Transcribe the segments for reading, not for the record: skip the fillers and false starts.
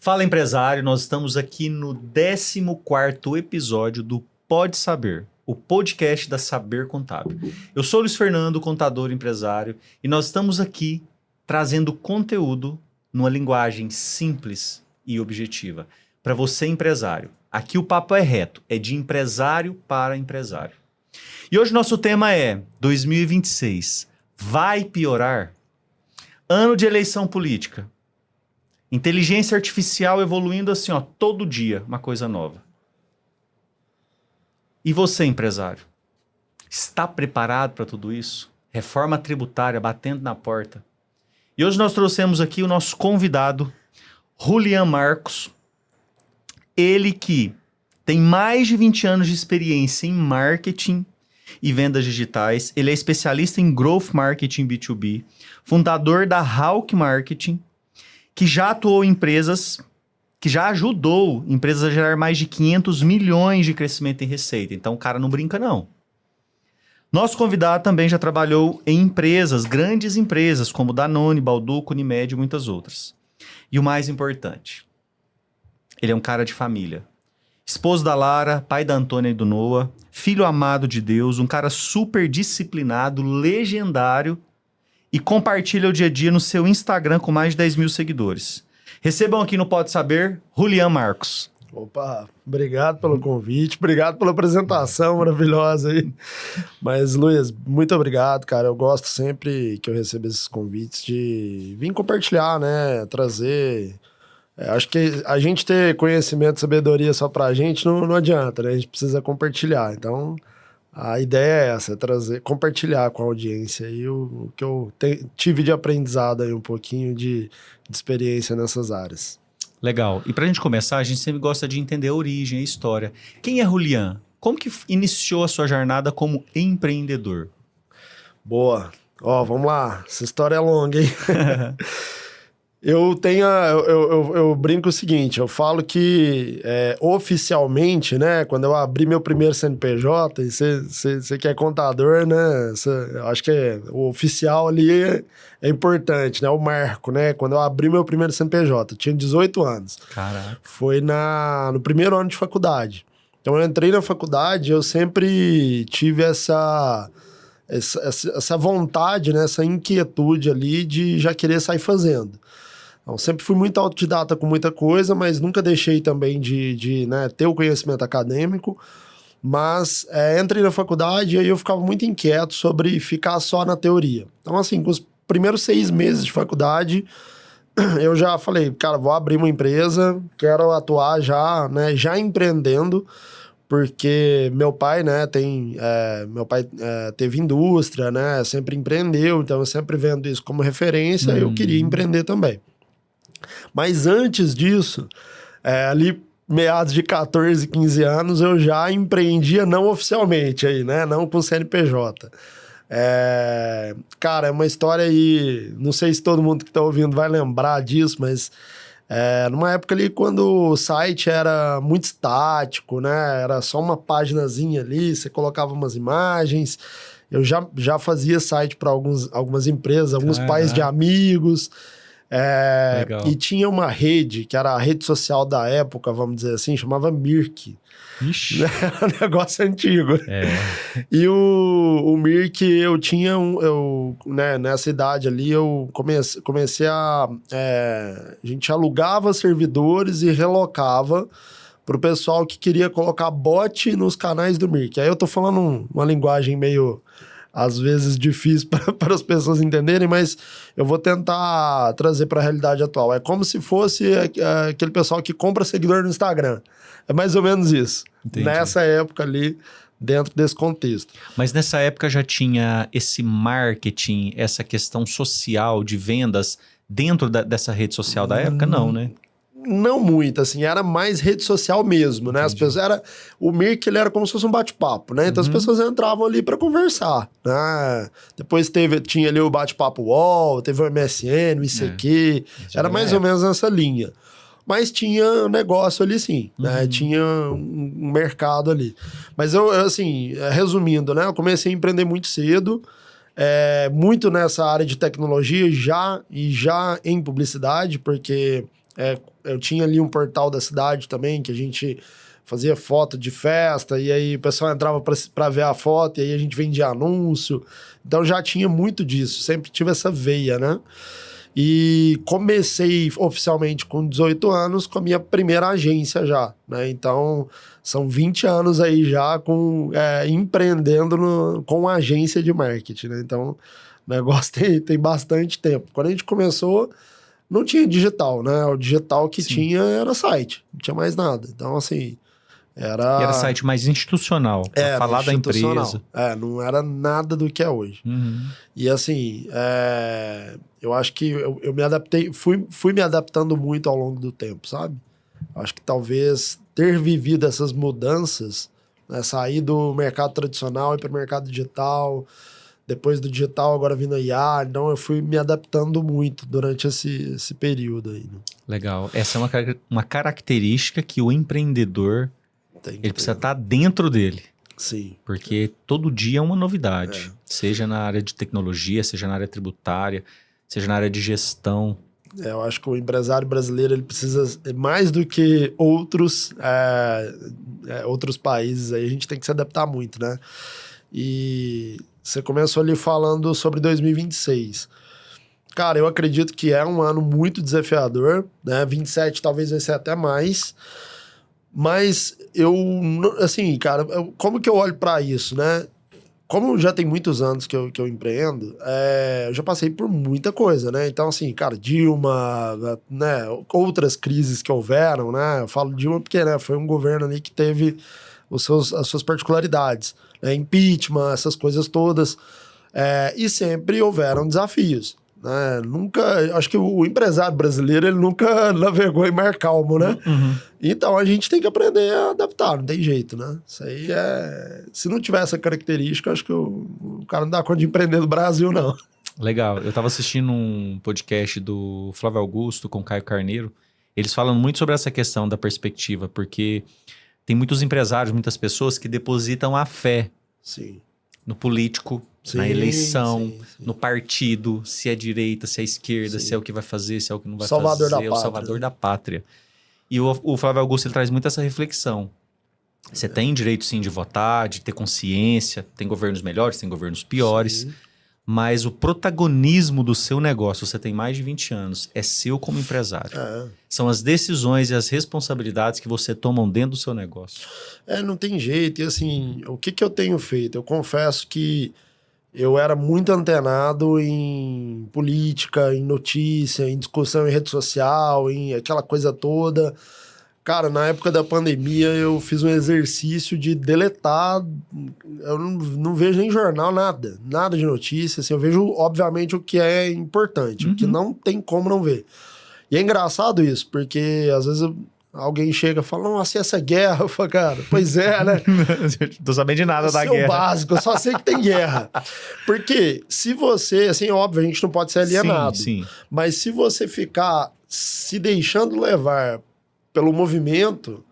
Fala, empresário, nós estamos aqui no 14º episódio do Pode Saber, o podcast da Saber Contábil. Eu sou Luiz Fernando, contador empresário, e nós estamos aqui trazendo conteúdo numa linguagem simples e objetiva para você, empresário. Aqui o papo é reto, é de empresário para empresário. E hoje nosso tema é 2026, vai piorar? Ano de eleição política. Inteligência artificial evoluindo assim, ó, todo dia, uma coisa nova. E você, empresário? Está preparado para tudo isso? Reforma tributária batendo na porta. E hoje nós trouxemos aqui o nosso convidado, Julian Marcos. Ele que tem mais de 20 anos de experiência em marketing e vendas digitais. Ele é especialista em Growth Marketing B2B, fundador da Hawk Marketing, que já atuou em empresas, que já ajudou empresas a gerar mais de 500 milhões de crescimento em receita. Então o cara não brinca, não. Nosso convidado também já trabalhou em empresas, grandes empresas, como Danone, Balduco, Unimed e muitas outras. E o mais importante, ele é um cara de família. Esposo da Lara, pai da Antônia e do Noah, filho amado de Deus, um cara super disciplinado, legendário, e compartilha o dia a dia no seu Instagram com mais de 10 mil seguidores. Recebam aqui no Pode Saber, Julian Marcos. Opa, obrigado pelo convite, obrigado pela apresentação maravilhosa aí. Mas, Luiz, muito obrigado, cara. Eu gosto sempre que eu recebo esses convites de vir compartilhar, né? Trazer. Acho que a gente ter conhecimento, sabedoria só pra gente não adianta, né? A gente precisa compartilhar. Então, a ideia é essa, é trazer, compartilhar com a audiência aí o que eu tive de aprendizado aí, um pouquinho de experiência nessas áreas. Legal. E pra gente começar, a gente sempre gosta de entender a origem, a história. Quem é Julian? Como que iniciou a sua jornada como empreendedor? Boa. Ó, vamos lá. Essa história é longa, hein? Eu brinco o seguinte, eu falo que oficialmente, né, quando eu abri meu primeiro CNPJ, e você que é contador, né, eu acho que o oficial ali é importante, né, o marco, né, quando eu abri meu primeiro CNPJ, eu tinha 18 anos. Caraca. Foi no primeiro ano de faculdade. Então eu entrei na faculdade, eu sempre tive essa vontade, né, essa inquietude ali de já querer sair fazendo. Então, sempre fui muito autodidata com muita coisa, mas nunca deixei também de né, ter o conhecimento acadêmico. Mas entrei na faculdade e aí eu ficava muito inquieto sobre ficar só na teoria. Então, assim, com os primeiros 6 meses de faculdade, eu já falei, cara, vou abrir uma empresa, quero atuar já, né, já empreendendo, porque meu pai, né, teve indústria, né, sempre empreendeu, então eu sempre vendo isso como referência, eu queria empreender também. Mas antes disso, ali meados de 14, 15 anos, eu já empreendia não oficialmente aí, né? Não com CNPJ. Cara, é uma história aí, não sei se todo mundo que tá ouvindo vai lembrar disso, mas numa época ali quando o site era muito estático, né? Era só uma paginazinha ali, você colocava umas imagens. Eu já fazia site para algumas empresas, alguns pais de amigos. E tinha uma rede, que era a rede social da época, vamos dizer assim, chamava Mirk. Ixi. Um negócio antigo. E o Mirk, eu tinha né, nessa idade ali, eu comecei a gente alugava servidores e relocava pro pessoal que queria colocar bot nos canais do Mirk. Aí eu tô falando uma linguagem meio, às vezes, difícil para as pessoas entenderem, mas eu vou tentar trazer para a realidade atual. É como se fosse aquele pessoal que compra seguidor no Instagram. É mais ou menos isso. Entendi. Nessa época ali, dentro desse contexto. Mas nessa época já tinha esse marketing, essa questão social de vendas dentro dessa rede social da época? Não, né? Não muito, assim, era mais rede social mesmo, né? As pessoas, o Mirk, ele era como se fosse um bate-papo, né? Então as pessoas entravam ali para conversar, né? Depois tinha ali o bate-papo UOL, teve o MSN, o ICQ, era mais ou menos nessa linha. Mas tinha um negócio ali sim, né? Tinha um mercado ali. Mas eu, assim, resumindo, né? Eu comecei a empreender muito cedo, muito nessa área de tecnologia já em publicidade, porque eu tinha ali um portal da cidade também, que a gente fazia foto de festa, e aí o pessoal entrava para ver a foto, e aí a gente vendia anúncio. Então já tinha muito disso, sempre tive essa veia, né? E comecei oficialmente com 18 anos com a minha primeira agência já, né? Então, são 20 anos aí já empreendendo com agência de marketing, né? Então, o negócio tem bastante tempo. Quando a gente começou, não tinha digital, né? O digital que tinha era site, não tinha mais nada. Então, assim, E era site mais institucional, pra falar da empresa. Não era nada do que é hoje. Uhum. E assim, eu acho que eu me adaptei, fui me adaptando muito ao longo do tempo, sabe? Acho que talvez ter vivido essas mudanças, né, sair do mercado tradicional e para o mercado digital, depois do digital agora vindo a IA, então eu fui me adaptando muito durante esse período aí. Né? Legal. Essa é uma característica que o empreendedor ele precisa estar dentro dele. Sim. Porque todo dia é uma novidade. Seja na área de tecnologia, seja na área tributária, seja na área de gestão. Eu acho que o empresário brasileiro ele precisa, mais do que outros países, aí a gente tem que se adaptar muito, né? E você começou ali falando sobre 2026. Cara, eu acredito que é um ano muito desafiador, né? 27 talvez vai ser até mais. Mas assim, cara, como que eu olho para isso, né? Como já tem muitos anos que eu empreendo, eu já passei por muita coisa, né? Então, assim, cara, Dilma, né? Outras crises que houveram, né? Eu falo Dilma porque, né, foi um governo ali que teve as suas particularidades, né? Impeachment, essas coisas todas. E sempre houveram desafios. Né? Nunca, acho que o empresário brasileiro ele nunca navegou em mar calmo, né? Uhum. Então a gente tem que aprender a adaptar, não tem jeito, né? Isso aí se não tiver essa característica, acho que o cara não dá conta de empreender no Brasil, não. Legal. Eu estava assistindo um podcast do Flávio Augusto com Caio Carneiro. Eles falam muito sobre essa questão da perspectiva, porque tem muitos empresários, muitas pessoas que depositam a fé Sim. no político, Sim, na eleição, sim. no partido, se é direita, se é esquerda, se é o que vai fazer, se é o que não vai Salvador fazer, da o salvador da pátria. E o Flávio Augusto ele traz muito essa reflexão. Você tem direito sim de votar, de ter consciência, tem governos melhores, tem governos piores, Sim. mas o protagonismo do seu negócio, você tem mais de 20 anos, é seu como empresário. São as decisões e as responsabilidades que você toma dentro do seu negócio. Não tem jeito. E assim, o que eu tenho feito? Eu confesso que eu era muito antenado em política, em notícia, em discussão em rede social, em aquela coisa toda. Cara, na época da pandemia eu fiz um exercício de deletar. Eu não vejo nem jornal, nada de notícia. Assim, eu vejo, obviamente, o que é importante, o que não tem como não ver. E é engraçado isso, porque às vezes alguém chega e fala, nossa, e essa guerra? Eu falo, cara, pois é, né? Não tô sabendo de nada da É guerra. o básico, eu só sei que tem guerra. Porque se você, assim, óbvio, a gente não pode ser alienado. Sim. Mas se você ficar se deixando levar pelo movimento,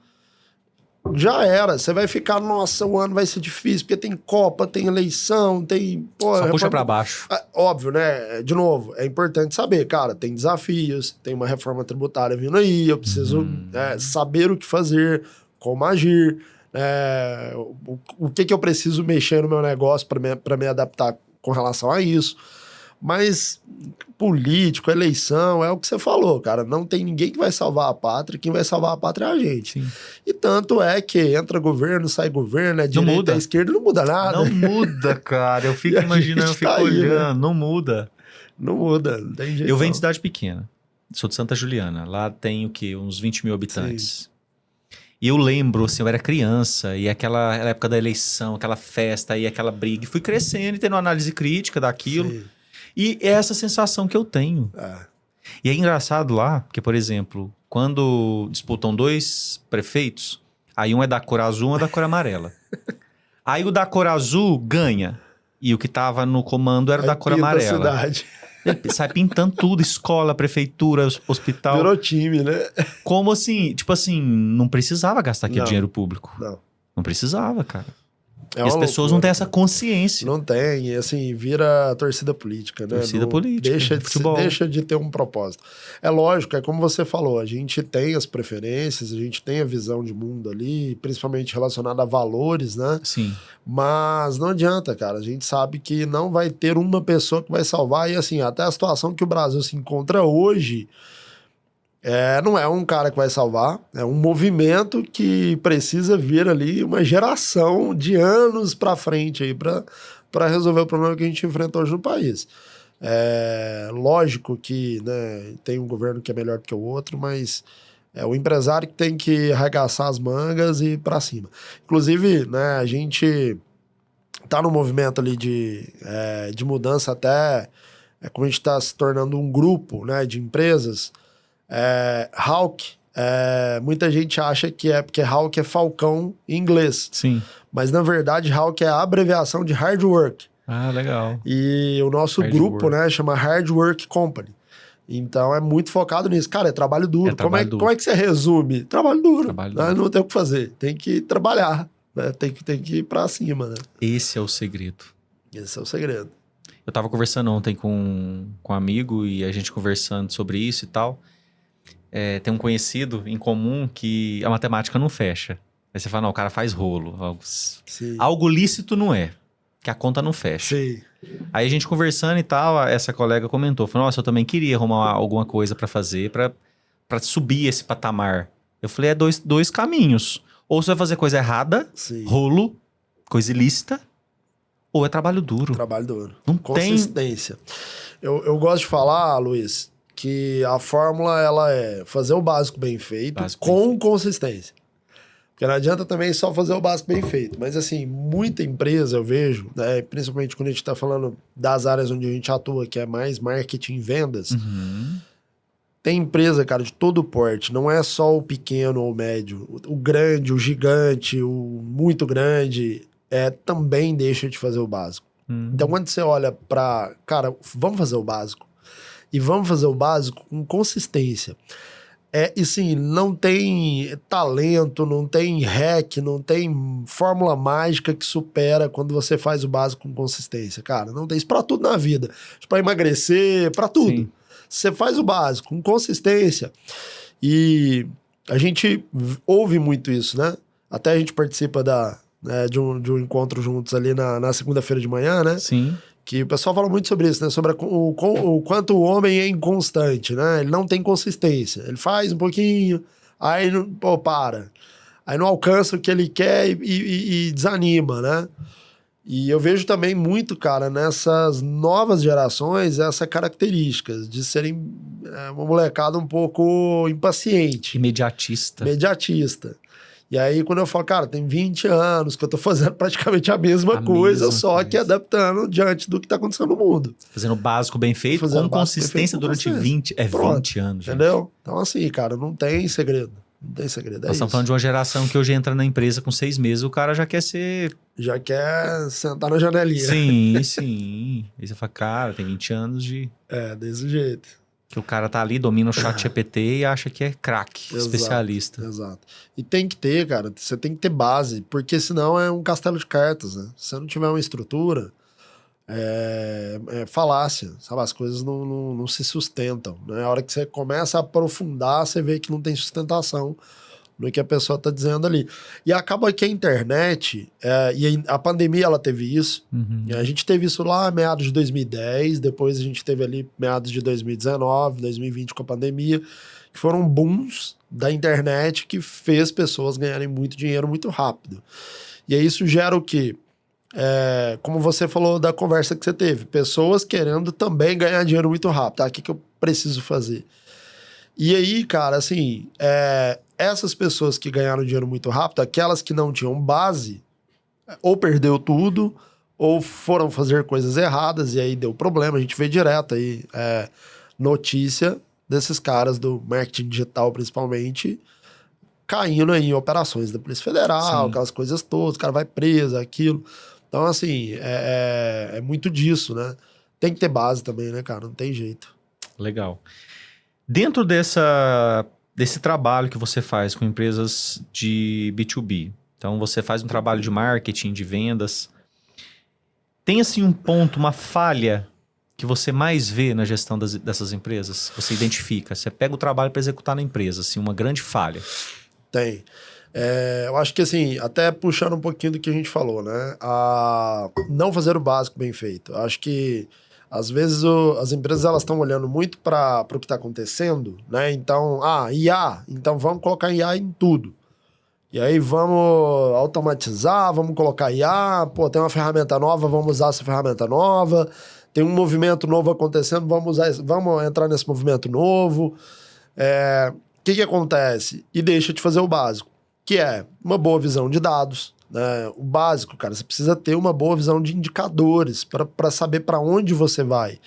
já era. Você vai ficar, nossa, o ano vai ser difícil, porque tem Copa, tem eleição, tem... Só puxa pra baixo. Óbvio, né? De novo, é importante saber, cara, tem desafios, tem uma reforma tributária vindo aí, eu preciso saber o que fazer, como agir, o que eu preciso mexer no meu negócio para me adaptar com relação a isso. Mas político, eleição, é o que você falou, cara. Não tem ninguém que vai salvar a pátria. Quem vai salvar a pátria é a gente. Sim. E tanto é que entra governo, sai governo, é direita, é esquerda, não muda nada. Não muda, cara. Eu fico imaginando, eu fico olhando. Né? Não muda. Não muda, não tem jeito. Eu venho de cidade pequena. Sou de Santa Juliana. Lá tem o quê? Uns 20 mil habitantes. Sim. E eu lembro, assim, eu era criança, e aquela época da eleição, aquela festa, e aquela briga. E fui crescendo e tendo uma análise crítica daquilo. Sim. E é essa sensação que eu tenho. E é engraçado lá, porque, por exemplo, quando disputam 2 prefeitos, aí um é da cor azul, um é da cor amarela. Aí o da cor azul ganha. E o que tava no comando era o da cor amarela. A cidade. Sai pintando tudo, escola, prefeitura, hospital. Virou time, né? Como assim? Tipo assim, não precisava gastar aquele dinheiro público. Não. Não precisava, cara. E as pessoas não têm essa consciência. Não tem, e assim, vira torcida política, né? Torcida política, deixa de ter um propósito. É lógico, é como você falou, a gente tem as preferências, a gente tem a visão de mundo ali, principalmente relacionada a valores, né? Sim. Mas não adianta, cara, a gente sabe que não vai ter uma pessoa que vai salvar, e assim, até a situação que o Brasil se encontra hoje... não é um cara que vai salvar, é um movimento que precisa vir ali uma geração de anos para frente aí para resolver o problema que a gente enfrenta hoje no país. É lógico que, né, tem um governo que é melhor do que o outro, mas é o empresário que tem que arregaçar as mangas e ir para cima. Inclusive, né, a gente tá no movimento ali de mudança até, como a gente está se tornando um grupo, né, de empresas. Hawk, muita gente acha que é porque Hawk é falcão em inglês. Sim. Mas na verdade Hawk é a abreviação de Hard Work. Ah, legal. E o nosso grupo, né, chama Hard Work Company. Então é muito focado nisso. Cara, é trabalho duro. Como é que você resume? Trabalho duro. Trabalho duro. Não tem o que fazer. Tem que trabalhar, né? Tem que ir pra cima, né? Esse é o segredo. Esse é o segredo. Eu tava conversando ontem com um amigo e a gente conversando sobre isso e tal. Tem um conhecido em comum que a matemática não fecha. Aí você fala, não, o cara faz rolo. Algo lícito não é, que a conta não fecha. Sim. Aí a gente conversando e tal, essa colega comentou, falou, nossa, eu também queria arrumar alguma coisa pra fazer pra subir esse patamar. Eu falei, dois caminhos. Ou você vai fazer coisa errada, Sim. rolo, coisa ilícita, ou é trabalho duro. Trabalho duro. Não consistência. Eu gosto de falar, Luiz, que a fórmula ela é fazer o básico bem feito com consistência. Porque não adianta também só fazer o básico bem feito. Mas assim, muita empresa eu vejo, né, principalmente quando a gente está falando das áreas onde a gente atua, que é mais marketing e vendas, tem empresa, cara, de todo porte. Não é só o pequeno ou o médio. O grande, o gigante, o muito grande, também deixa de fazer o básico. Então quando você olha para, cara, vamos fazer o básico. E vamos fazer o básico com consistência. E sim, não tem talento, não tem hack, não tem fórmula mágica que supera quando você faz o básico com consistência. Cara, não tem isso pra tudo na vida. Pra emagrecer, pra tudo. Sim. Você faz o básico com consistência. E a gente ouve muito isso, né? Até a gente participa de um encontro juntos ali na segunda-feira de manhã, né? Sim. Que o pessoal fala muito sobre isso, né? Sobre o quanto o homem é inconstante, né? Ele não tem consistência. Ele faz um pouquinho, aí para. Aí não alcança o que ele quer e desanima, né? E eu vejo também muito, cara, nessas novas gerações, essa característica de serem uma molecada um pouco impaciente. Imediatista. E aí, quando eu falo, cara, tem 20 anos que eu tô fazendo praticamente a mesma coisa, só que adaptando diante do que tá acontecendo no mundo. Fazendo o básico bem feito, com consistência durante 20 anos. Entendeu? Então, assim, cara, não tem segredo. Não tem segredo. Nós estamos falando de uma geração que hoje entra na empresa com 6 meses, o cara já quer ser... Já quer sentar na janelinha. Sim. Aí você fala, cara, tem 20 anos de... desse jeito. Que o cara tá ali, domina o chat GPT e acha que é craque, especialista. Exato. E tem que ter, cara, você tem que ter base, porque senão é um castelo de cartas, né? Se você não tiver uma estrutura, é falácia, sabe? As coisas não se sustentam, né? A hora que você começa a aprofundar, você vê que não tem sustentação no que a pessoa tá dizendo ali. E acaba que a internet, e a pandemia, ela teve isso. A gente teve isso lá meados de 2010, depois a gente teve ali meados de 2019, 2020 com a pandemia, que foram booms da internet que fez pessoas ganharem muito dinheiro muito rápido. E aí isso gera o quê? Como você falou da conversa que você teve, pessoas querendo também ganhar dinheiro muito rápido. O que eu preciso fazer? E aí, cara, assim, essas pessoas que ganharam dinheiro muito rápido, aquelas que não tinham base, ou perdeu tudo, ou foram fazer coisas erradas, e aí deu problema. A gente vê direto aí notícia desses caras do marketing digital, principalmente, caindo aí em operações da Polícia Federal, aquelas coisas todas, o cara vai preso, aquilo. Então, assim, é muito disso, né? Tem que ter base também, né, cara? Não tem jeito. Legal. Dentro desse trabalho que você faz com empresas de B2B, Então, você faz um trabalho de marketing, de vendas. Tem, assim, um ponto, uma falha que você mais vê na gestão dessas empresas? Você identifica, você pega o trabalho para executar na empresa, assim, uma grande falha. Tem. Eu acho que, assim, até puxando um pouquinho do que a gente falou, né? Não fazer o básico bem feito. Acho que, às vezes, as empresas elas estão olhando muito para o que está acontecendo, né? Então, IA, então vamos colocar IA em tudo. E aí vamos automatizar, vamos colocar IA, pô, tem uma ferramenta nova, vamos usar essa ferramenta nova, tem um movimento novo acontecendo, vamos entrar nesse movimento novo. O que acontece? E deixa de fazer o básico, que é uma boa visão de dados, né? O básico, cara, você precisa ter uma boa visão de indicadores para saber para onde você vai.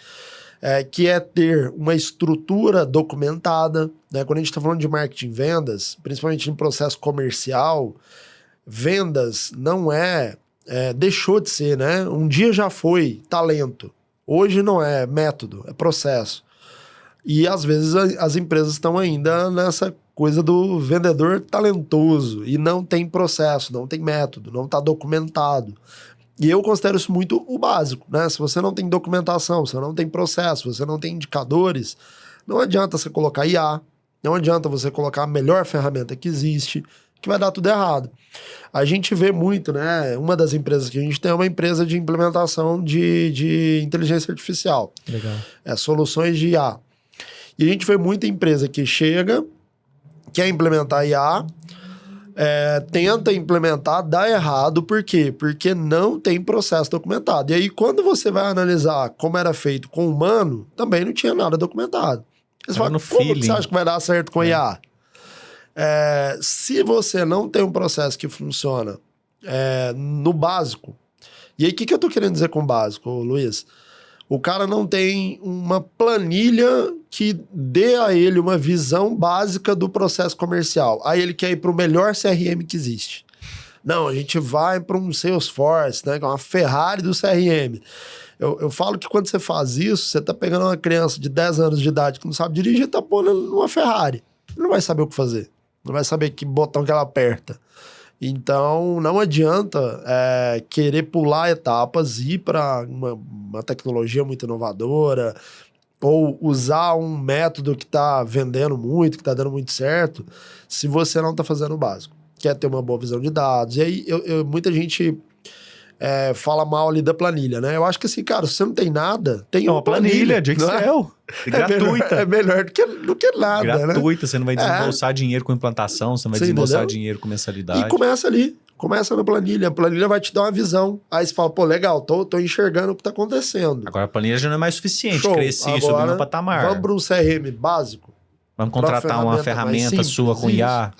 Que é ter uma estrutura documentada, né? Quando a gente está falando de marketing e vendas, principalmente em processo comercial, vendas não deixou de ser, né? Um dia já foi talento, hoje não é método, é processo. E às vezes as empresas estão ainda nessa coisa do vendedor talentoso e não tem processo, não tem método, não está documentado. E eu considero isso muito o básico, né? Se você não tem documentação, se você não tem processo, se você não tem indicadores, não adianta você colocar IA, não adianta você colocar a melhor ferramenta que existe, que vai dar tudo errado. A gente vê muito, né? Uma das empresas que a gente tem é uma empresa de implementação de inteligência artificial. Legal. Soluções de IA. E a gente vê muita empresa que chega, quer implementar IA, tenta implementar, dá errado. Por quê? Porque não tem processo documentado. E aí, quando você vai analisar como era feito com o humano, também não tinha nada documentado. Você fala, como que você acha que vai dar certo com IA? Se você não tem um processo que funciona no básico, e aí o que eu tô querendo dizer com básico, Luiz? O cara não tem uma planilha que dê a ele uma visão básica do processo comercial. Aí ele quer ir para o melhor CRM que existe. Não, a gente vai para um Salesforce, né, que é uma Ferrari do CRM. Eu falo que quando você faz isso, você tá pegando uma criança de 10 anos de idade que não sabe dirigir e tá pondo numa Ferrari. Ele não vai saber o que fazer. Não vai saber que botão que ela aperta. Então, não adianta querer pular etapas, ir para uma tecnologia muito inovadora ou usar um método que está vendendo muito, que está dando muito certo, se você não está fazendo o básico. Quer ter uma boa visão de dados. E aí, muita gente fala mal ali da planilha, né? Eu acho que assim, cara, se você não tem nada, tem uma planilha de Excel. Gratuita. É melhor do que nada, gratuita, né? Você não vai desembolsar dinheiro com implantação, você não vai desembolsar dinheiro com mensalidade. E começa ali. Começa na planilha. A planilha vai te dar uma visão. Aí você fala, pô, legal, tô enxergando o que tá acontecendo. Agora a planilha já não é mais suficiente. Show. Cresci e subi no patamar. Vamos para um CRM básico. Vamos contratar uma ferramenta sua com IA.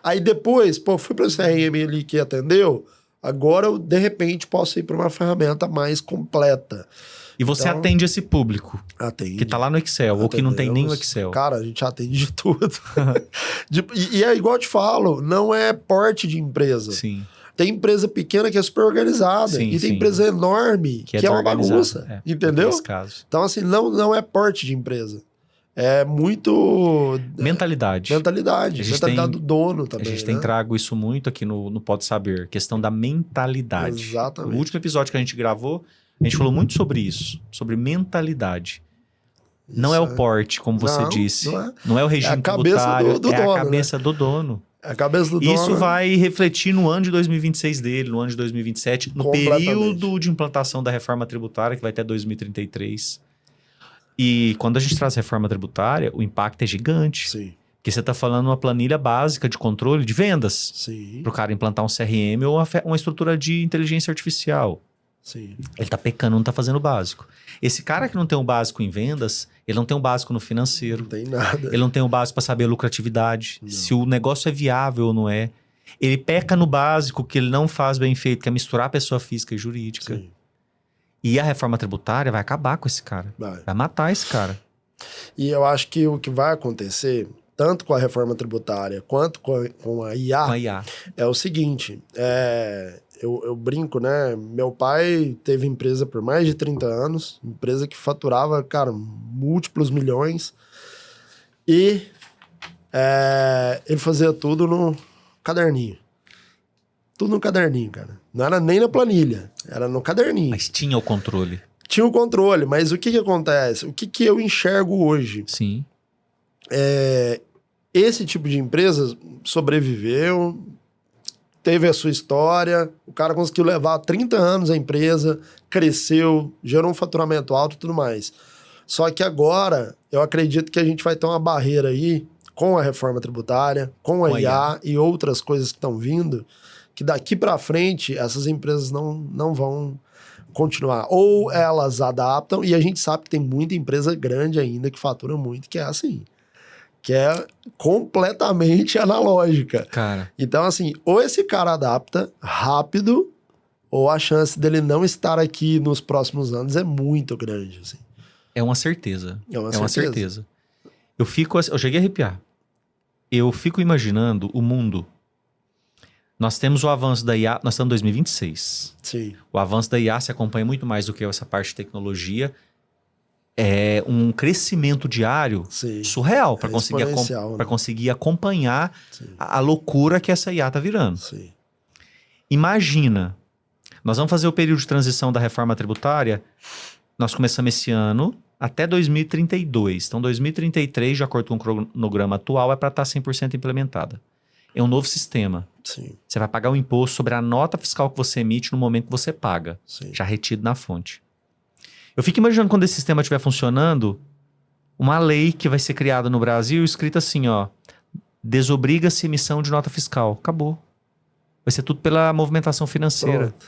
Aí depois, pô, fui para o CRM ali que atendeu. Agora eu, de repente, posso ir para uma ferramenta mais completa. E você atende esse público. Atende. Que tá lá no Excel, ou que não tem nem o Excel. Cara, a gente atende de tudo. E é igual eu te falo, não é porte de empresa. Sim. Tem empresa pequena que é super organizada. Sim, e tem empresa enorme que é uma bagunça. Entendeu? Então, assim, não é porte de empresa. É muito... Mentalidade. Mentalidade do dono também. A gente tem trago isso muito aqui no Pode Saber. Questão da mentalidade. Exatamente. No último episódio que a gente gravou, a gente falou muito sobre isso. Sobre mentalidade. Isso não é o porte, como você disse. Não é o regime tributário. É a cabeça do dono. É a cabeça do dono. Isso vai refletir no ano de 2026 dele, no ano de 2027, no período de implantação da reforma tributária, que vai até 2033. E quando a gente traz reforma tributária, o impacto é gigante. Sim. Porque você está falando uma planilha básica de controle de vendas. Sim. Para o cara implantar um CRM ou uma estrutura de inteligência artificial. Sim. Ele está pecando, não está fazendo o básico. Esse cara que não tem o básico em vendas, ele não tem o básico no financeiro. Não tem nada. Ele não tem o básico para saber a lucratividade. Não. Se o negócio é viável ou não é. Ele peca no básico que ele não faz bem feito, que é misturar pessoa física e jurídica. Sim. E a reforma tributária vai acabar com esse cara. Vai matar esse cara. E eu acho que o que vai acontecer, tanto com a reforma tributária quanto com a IA, é o seguinte. Eu brinco, né? Meu pai teve empresa por mais de 30 anos. Empresa que faturava, cara, múltiplos milhões. E ele fazia tudo no caderninho. Tudo no caderninho, cara. Não era nem na planilha, era no caderninho. Mas tinha o controle. Tinha o controle, mas o que acontece? O que eu enxergo hoje? Sim. Esse tipo de empresa sobreviveu, teve a sua história, o cara conseguiu levar 30 anos a empresa, cresceu, gerou um faturamento alto e tudo mais. Só que agora, eu acredito que a gente vai ter uma barreira aí com a reforma tributária, com a IA e outras coisas que estão vindo, que daqui para frente essas empresas não vão continuar. Ou elas adaptam, e a gente sabe que tem muita empresa grande ainda que fatura muito, que é assim, que é completamente analógica. Cara. Então, assim, ou esse cara adapta rápido, ou a chance dele não estar aqui nos próximos anos é muito grande, assim. É uma certeza. É uma certeza. Eu cheguei a arrepiar. Eu fico imaginando o mundo. Nós temos o avanço da IA, nós estamos em 2026. Sim. O avanço da IA se acompanha muito mais do que essa parte de tecnologia. É um crescimento diário surreal para conseguir acompanhar a loucura que essa IA tá virando. Sim. Imagina, nós vamos fazer o período de transição da reforma tributária, nós começamos esse ano até 2032. Então, 2033, de acordo com o cronograma atual, é para estar 100% implementada. É um novo sistema. Sim. Você vai pagar o imposto sobre a nota fiscal que você emite no momento que você paga, já retido na fonte. Eu fico imaginando quando esse sistema estiver funcionando, uma lei que vai ser criada no Brasil escrita assim, ó, desobriga-se emissão de nota fiscal. Acabou. Vai ser tudo pela movimentação financeira. Pronto.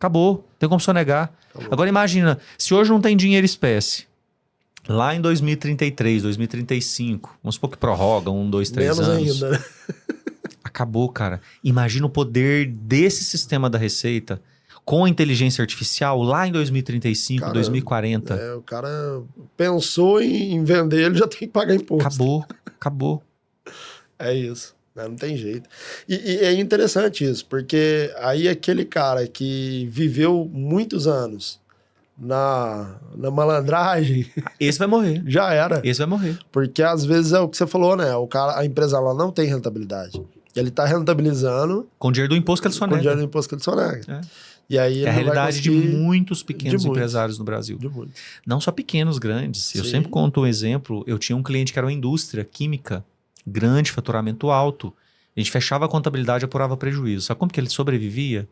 Acabou. Tem como sonegar. Agora imagina, se hoje não tem dinheiro espécie, lá em 2033, 2035, vamos supor que prorroga 1, 2, 3 anos. Menos ainda. Acabou, cara. Imagina o poder desse sistema da Receita com a inteligência artificial lá em 2035, cara, 2040. O cara pensou em vender, ele já tem que pagar imposto. Acabou. É isso. Não tem jeito. E é interessante isso, porque aí aquele cara que viveu muitos anos na malandragem... Esse vai morrer. Já era. Esse vai morrer. Porque às vezes é o que você falou, né? A empresa lá não tem rentabilidade. Ele tá rentabilizando... Com o dinheiro do imposto que ele sonega. Com o dinheiro do imposto que ele sonega. E aí ele é a realidade de muitos pequenos empresários no Brasil. De muitos. Não só pequenos, grandes. Sim. Eu sempre conto um exemplo. Eu tinha um cliente que era uma indústria química, grande, faturamento alto. A gente fechava a contabilidade e apurava prejuízo. Sabe como que ele sobrevivia?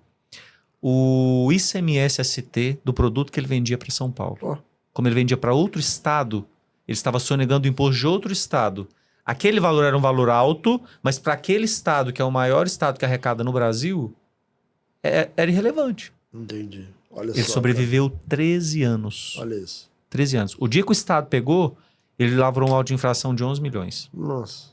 O ICMS-ST do produto que ele vendia para São Paulo. Como ele vendia para outro estado, ele estava sonegando o imposto de outro estado. Aquele valor era um valor alto, mas para aquele estado, que é o maior estado que arrecada no Brasil, era irrelevante. Entendi. Olha ele só, sobreviveu 13 anos. Olha isso. 13 anos. O dia que o estado pegou, ele lavrou um auto de infração de 11 milhões. Nossa.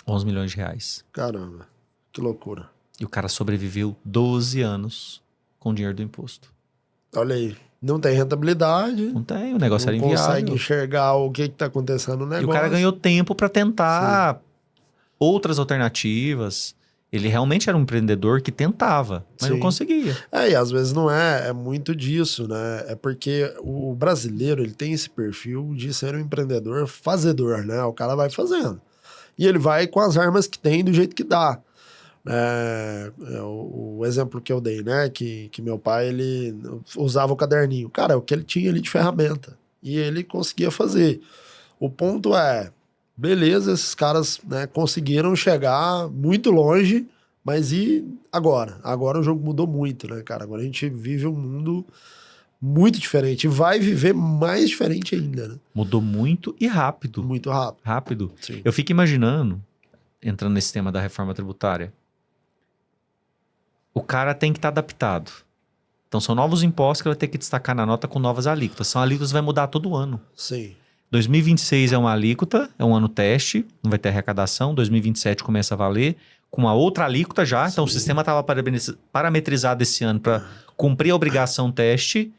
11 milhões de reais. Caramba. Que loucura. E o cara sobreviveu 12 anos com dinheiro do imposto. Olha aí. Não tem rentabilidade. Não tem, o negócio era inviável. Não consegue enxergar o que tá acontecendo no negócio. E o cara ganhou tempo para tentar outras alternativas. Ele realmente era um empreendedor que tentava, mas não conseguia. E às vezes não é muito disso, né? É porque o brasileiro, ele tem esse perfil de ser um empreendedor fazedor, né? O cara vai fazendo. E ele vai com as armas que tem, do jeito que dá. O exemplo que eu dei, né? Que meu pai, ele usava o caderninho. Cara, é o que ele tinha ali de ferramenta. E ele conseguia fazer. O ponto é... Beleza, esses caras, né, conseguiram chegar muito longe, mas e agora? Agora o jogo mudou muito, né, cara? Agora a gente vive um mundo muito diferente. E vai viver mais diferente ainda, né? Mudou muito e rápido. Muito rápido. Sim. Eu fico imaginando, entrando nesse tema da reforma tributária, o cara tem que estar adaptado. Então são novos impostos que ele vai ter que destacar na nota com novas alíquotas. São alíquotas que vai mudar todo ano. Sim. 2026 é uma alíquota, é um ano teste, não vai ter arrecadação. 2027 começa a valer, com uma outra alíquota já. Então o sistema estava parametrizado esse ano para cumprir a obrigação teste.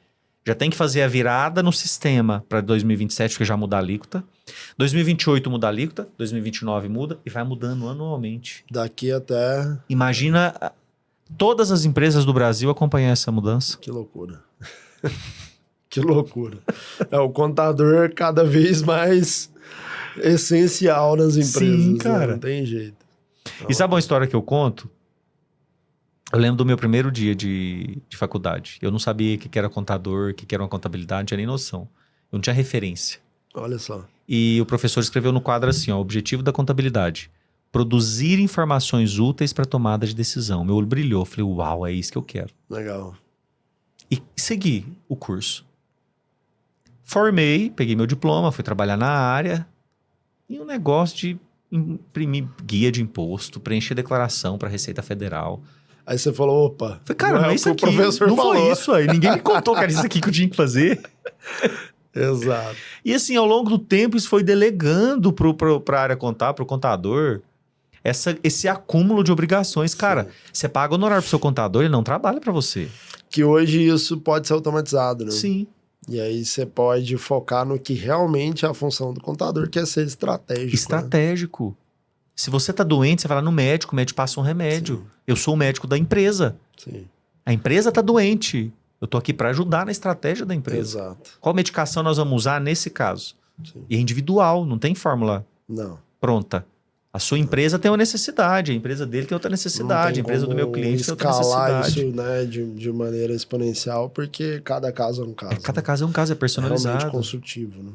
Já tem que fazer a virada no sistema para 2027, porque já muda a alíquota. 2028 muda a alíquota, 2029 muda e vai mudando anualmente. Daqui até... Imagina todas as empresas do Brasil acompanhar essa mudança. Que loucura. Que loucura. O contador cada vez mais essencial nas empresas. Sim, cara. Né? Não tem jeito. E sabe uma história que eu conto? Eu lembro do meu primeiro dia de faculdade. Eu não sabia o que era contador, o que era uma contabilidade, não tinha nem noção. Eu não tinha referência. Olha só. E o professor escreveu no quadro assim, ó, objetivo da contabilidade: produzir informações úteis para tomada de decisão. Meu olho brilhou, eu falei, uau, é isso que eu quero. Legal. E segui o curso. Formei, peguei meu diploma, fui trabalhar na área. E um negócio de imprimir guia de imposto, preencher declaração para Receita Federal. Aí você falou, opa, Falei, cara, não é isso o aqui, professor não falou. foi isso aí. Ninguém me contou, cara, isso aqui que eu tinha que fazer. Exato. E assim, ao longo do tempo, isso foi delegando pra área contábil, pro contador, esse acúmulo de obrigações. Cara, você paga honorário pro seu contador, ele não trabalha pra você. Que hoje isso pode ser automatizado, né? Sim. E aí você pode focar no que realmente é a função do contador, que é ser estratégico. Estratégico. Né? Se você tá doente, você vai lá no médico, o médico passa um remédio. Sim. Eu sou o médico da empresa. Sim. A empresa tá doente. Eu tô aqui para ajudar na estratégia da empresa. Exato. Qual medicação nós vamos usar nesse caso? Sim. E é individual, não tem fórmula pronta. A sua empresa tem uma necessidade, a empresa dele tem outra necessidade, a empresa do meu cliente tem outra necessidade. Isso, né, de maneira exponencial, porque cada caso é um caso. Cada caso é um caso, é personalizado. É realmente consultivo, né?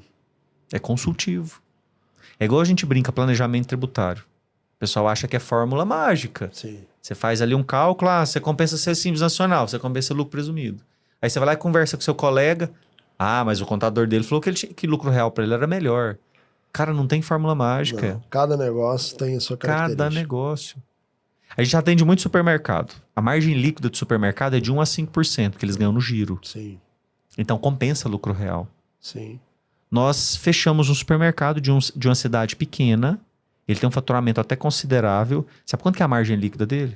É consultivo. É igual a gente brinca, planejamento tributário. O pessoal acha que é fórmula mágica. Sim. Você faz ali um cálculo, você compensa ser simples nacional, você compensa lucro presumido. Aí você vai lá e conversa com seu colega. Ah, mas o contador dele falou que lucro real para ele era melhor. Cara, não tem fórmula mágica. Não, cada negócio tem a sua característica. Cada negócio. A gente atende muito supermercado. A margem líquida do supermercado é de 1 a 5%, que eles ganham no giro. Sim. Então compensa lucro real. Sim. Nós fechamos um supermercado de uma cidade pequena. Ele tem um faturamento até considerável. Sabe quanto que é a margem líquida dele?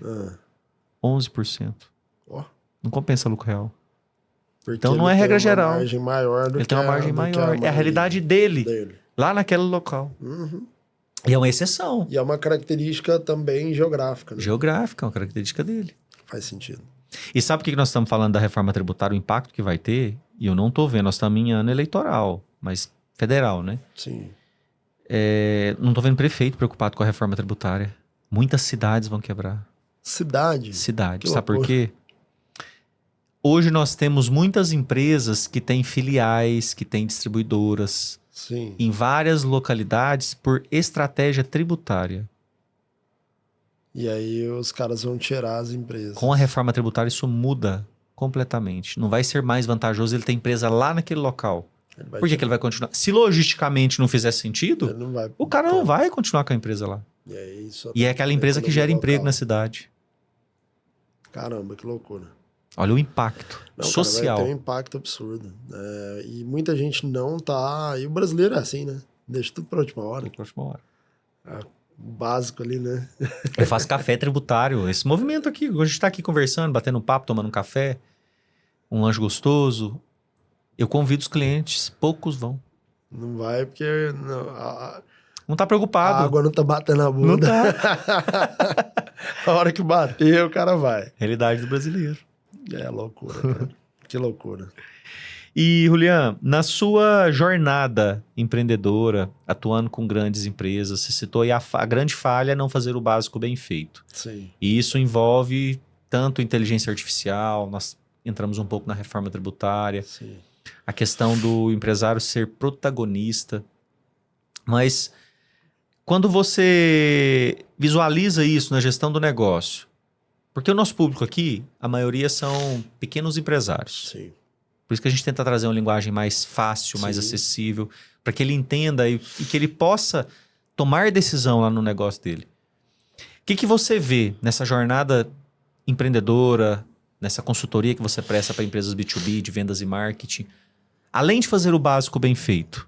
11%. Oh. Não compensa lucro real. Porque então não é regra geral. Margem maior do ele tem uma margem maior. É a realidade dele. Lá naquele local. Uhum. E é uma exceção. E é uma característica também geográfica. Né? Geográfica, é uma característica dele. Faz sentido. E sabe por que nós estamos falando da reforma tributária, o impacto que vai ter? E eu não estou vendo, nós estamos em ano eleitoral, mas federal, né? Sim. Não estou vendo prefeito preocupado com a reforma tributária. Muitas cidades vão quebrar. Cidade? Sabe por quê? Hoje nós temos muitas empresas que têm filiais, que têm distribuidoras. Sim. Em várias localidades por estratégia tributária. E aí os caras vão tirar as empresas. Com a reforma tributária isso muda completamente. Não vai ser mais vantajoso ele ter empresa lá naquele local. Por que ele vai continuar? Se logisticamente não fizer sentido, o cara não vai continuar com a empresa lá. E é aquela empresa que gera emprego na cidade. Caramba, que loucura. Olha o impacto social. Cara, vai ter um impacto absurdo. E muita gente não tá... E o brasileiro é assim, né? Deixa tudo pra última hora. O básico ali, né? Eu faço café tributário. Esse movimento aqui, a gente tá aqui conversando, batendo um papo, tomando um café. Um lanche gostoso. Eu convido os clientes, poucos vão. Não vai porque... Não tá preocupado. A água não tá batendo na bunda. Não tá. A hora que bater, o cara vai. Realidade do brasileiro. É loucura, cara. Que loucura. E, Julian, na sua jornada empreendedora, atuando com grandes empresas, você citou aí a grande falha é não fazer o básico bem feito. Sim. E isso envolve tanto inteligência artificial, nós entramos um pouco na reforma tributária, Sim. A questão do empresário ser protagonista. Mas quando você visualiza isso na gestão do negócio, porque o nosso público aqui, a maioria são pequenos empresários. Sim. Por isso que a gente tenta trazer uma linguagem mais fácil, mais acessível, para que ele entenda e que ele possa tomar decisão lá no negócio dele. O que você vê nessa jornada empreendedora, nessa consultoria que você presta para empresas B2B, de vendas e marketing, além de fazer o básico bem feito?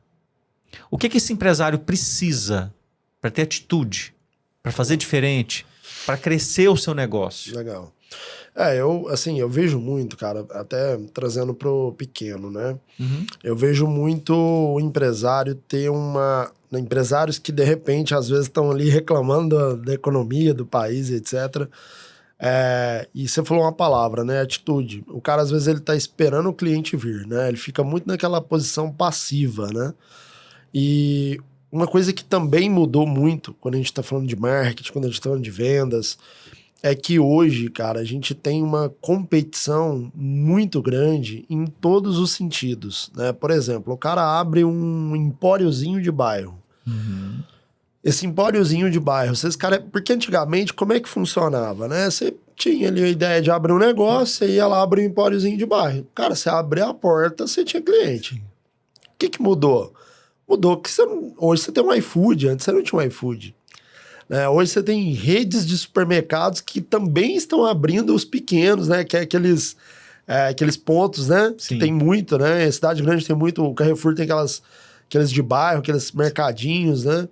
O que esse empresário precisa para ter atitude, para fazer diferente, para crescer o seu negócio? Legal. Eu vejo muito, cara, até trazendo pro pequeno, né? Uhum. Eu vejo muito o empresário ter empresários que, de repente, às vezes estão ali reclamando da economia, do país, etc. E você falou uma palavra, né? Atitude. O cara, às vezes, ele tá esperando o cliente vir, né? Ele fica muito naquela posição passiva, né? E uma coisa que também mudou muito quando a gente tá falando de marketing, quando a gente tá falando de vendas, é que hoje, cara, a gente tem uma competição muito grande em todos os sentidos, né? Por exemplo, o cara abre um empóriozinho de bairro. Uhum. Esse empóriozinho de bairro, porque antigamente, como é que funcionava, né? Você tinha ali a ideia de abrir um negócio, você ia lá abrir um empóriozinho de bairro. Cara, você abria a porta, você tinha cliente. O que mudou? Mudou que hoje você tem um iFood, antes você não tinha um iFood. Hoje você tem redes de supermercados que também estão abrindo os pequenos, né? Que é aqueles pontos, né? Sim. Que tem muito, né? A cidade grande tem muito, o Carrefour tem aqueles de bairro, aqueles mercadinhos, né?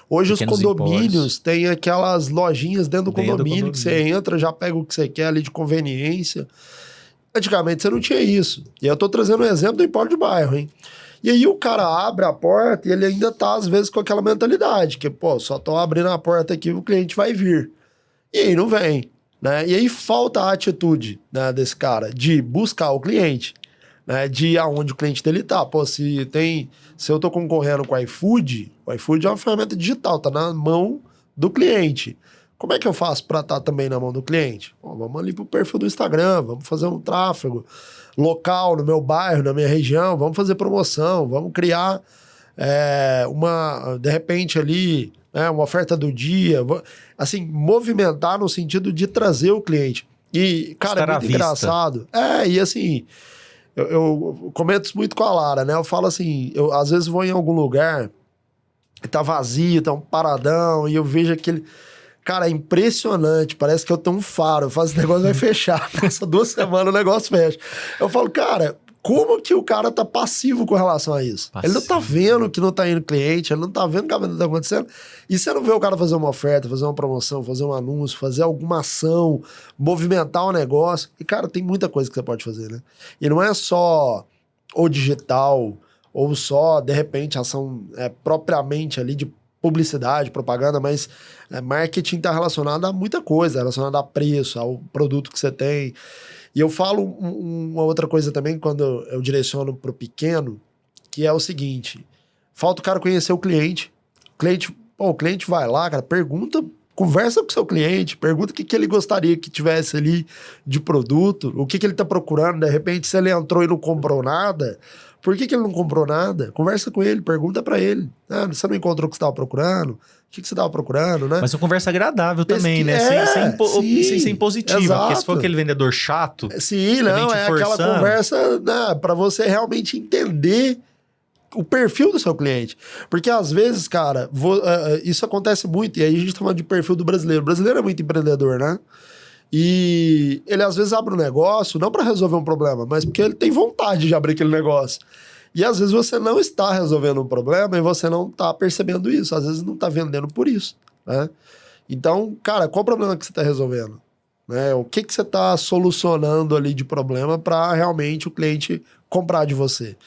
Hoje pequenos os condomínios têm aquelas lojinhas dentro do condomínio que você entra, já pega o que você quer ali de conveniência. Antigamente você não tinha isso. E eu tô trazendo um exemplo do empório de bairro, hein? E aí o cara abre a porta e ele ainda tá, às vezes, com aquela mentalidade, que, pô, só tô abrindo a porta aqui, o cliente vai vir. E aí não vem, né? E aí falta a atitude, né, desse cara de buscar o cliente, né, de ir aonde o cliente dele tá. Pô, se eu tô concorrendo com o iFood é uma ferramenta digital, tá na mão do cliente. Como é que eu faço para estar também na mão do cliente? Pô, vamos ali pro perfil do Instagram, vamos fazer um tráfego local no meu bairro, na minha região, vamos fazer promoção, vamos criar de repente ali, uma oferta do dia, assim, movimentar no sentido de trazer o cliente. E, cara, estar é muito engraçado. E assim, eu comento isso muito com a Lara, né? Eu falo assim, eu às vezes vou em algum lugar e tá vazio, tá um paradão, e eu vejo aquele... Cara, é impressionante, parece que eu tenho um faro, eu faço esse negócio, vai fechar, passa 2 semanas, o negócio fecha. Eu falo, cara, como que o cara tá passivo com relação a isso? Passivo. Ele não tá vendo que não tá indo cliente, ele não tá vendo que a venda tá acontecendo, e você não vê o cara fazer uma oferta, fazer uma promoção, fazer um anúncio, fazer alguma ação, movimentar o negócio, e cara, tem muita coisa que você pode fazer, né? E não é só o digital, ou só, de repente, ação propriamente ali de publicidade, propaganda, mas marketing está relacionado a muita coisa, relacionado a preço, ao produto que você tem. E eu falo uma outra coisa também, quando eu direciono para o pequeno, que é o seguinte, falta o cara conhecer o cliente. O cliente vai lá, cara, conversa com o seu cliente, pergunta o que ele gostaria que tivesse ali de produto, o que ele está procurando, de repente, se ele entrou e não comprou nada... Por que ele não comprou nada? Conversa com ele, pergunta pra ele. Você não encontrou o que você estava procurando? O que você estava procurando, né? Mas uma conversa agradável também, né? Sem ser impositiva. Exato. Porque se for aquele vendedor chato... Sim, não, aquela conversa, né, pra você realmente entender o perfil do seu cliente. Porque às vezes, cara, isso acontece muito, e aí a gente tá falando de perfil do brasileiro. O brasileiro é muito empreendedor, né? E ele às vezes abre um negócio, não para resolver um problema, mas porque ele tem vontade de abrir aquele negócio. E às vezes você não está resolvendo um problema e você não está percebendo isso. Às vezes não está vendendo por isso, né? Então, cara, qual o problema que você está resolvendo? Né? O que você está solucionando ali de problema para realmente o cliente comprar de você?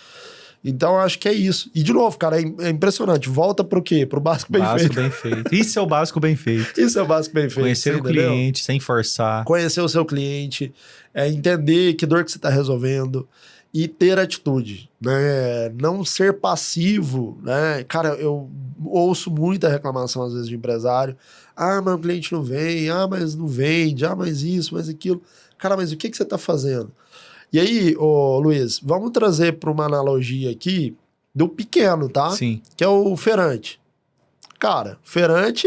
Então, eu acho que é isso. E, de novo, cara, é impressionante. Volta pro quê? Pro básico bem feito. Bem feito. Isso é o básico bem feito. Isso é o básico bem feito. Conhecer o cliente, sem forçar. Conhecer o seu cliente, entender que dor que você está resolvendo e ter atitude, né? Não ser passivo, né? Cara, eu ouço muita reclamação, às vezes, de empresário. Mas o cliente não vem. Mas não vende. Mas isso, mas aquilo. Cara, mas o que você está fazendo? E aí, Luiz, vamos trazer para uma analogia aqui do pequeno, tá? Sim. Que é o feirante. Cara, feirante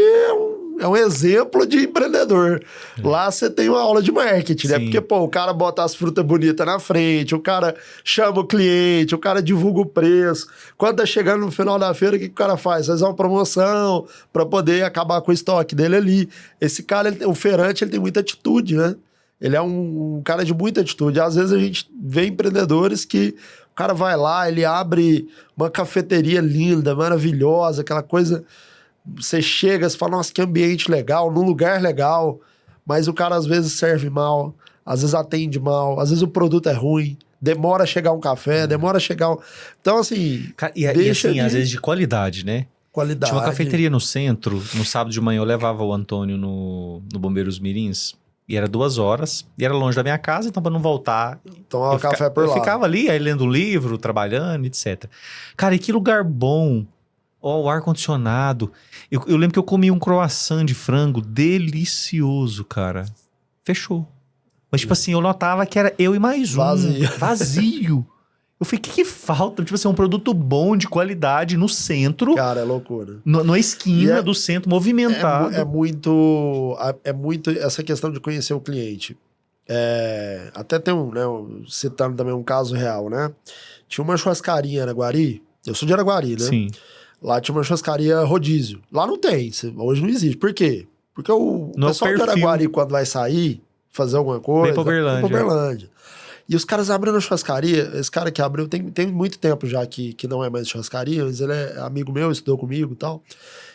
é um exemplo de empreendedor. Lá você tem uma aula de marketing, né? Porque, o cara bota as frutas bonitas na frente, o cara chama o cliente, o cara divulga o preço. Quando tá chegando no final da feira, o que o cara faz? Faz uma promoção para poder acabar com o estoque dele ali. Esse cara, o feirante, ele tem muita atitude, né? Ele é um cara de muita atitude. Às vezes a gente vê empreendedores que o cara vai lá, ele abre uma cafeteria linda, maravilhosa, aquela coisa... Você chega, você fala, nossa, que ambiente legal, num lugar legal, mas o cara às vezes serve mal, às vezes atende mal, às vezes o produto é ruim, demora a chegar um café, demora a chegar... Então, assim... E assim, às vezes de qualidade, né? Qualidade. Tinha uma cafeteria no centro, no sábado de manhã eu levava o Antônio no Bombeiros Mirins, e era 2 horas, e era longe da minha casa, então pra não voltar... Tomava café por lá. Eu ficava ali, aí lendo um livro, trabalhando, etc. Cara, e que lugar bom! O ar-condicionado. Eu lembro que eu comi um croissant de frango delicioso, cara. Fechou. Mas, tipo assim, eu notava que era eu e mais um. Vazio. Eu falei, o que falta? Tipo assim, um produto bom, de qualidade, no centro. Cara, é loucura. Na esquina do centro, movimentado. É muito essa questão de conhecer o cliente. Até tem citando também um caso real, né? Tinha uma churrascaria em Araguari. Eu sou de Araguari, né? Sim. Lá tinha uma churrascaria rodízio. Lá não tem, hoje não existe. Por quê? Porque o pessoal de Araguari, quando vai sair, fazer alguma coisa, vem pra Uberlândia. E os caras abriram a churrascaria. Esse cara que abriu tem muito tempo já que não é mais churrascaria, mas ele é amigo meu, estudou comigo e tal.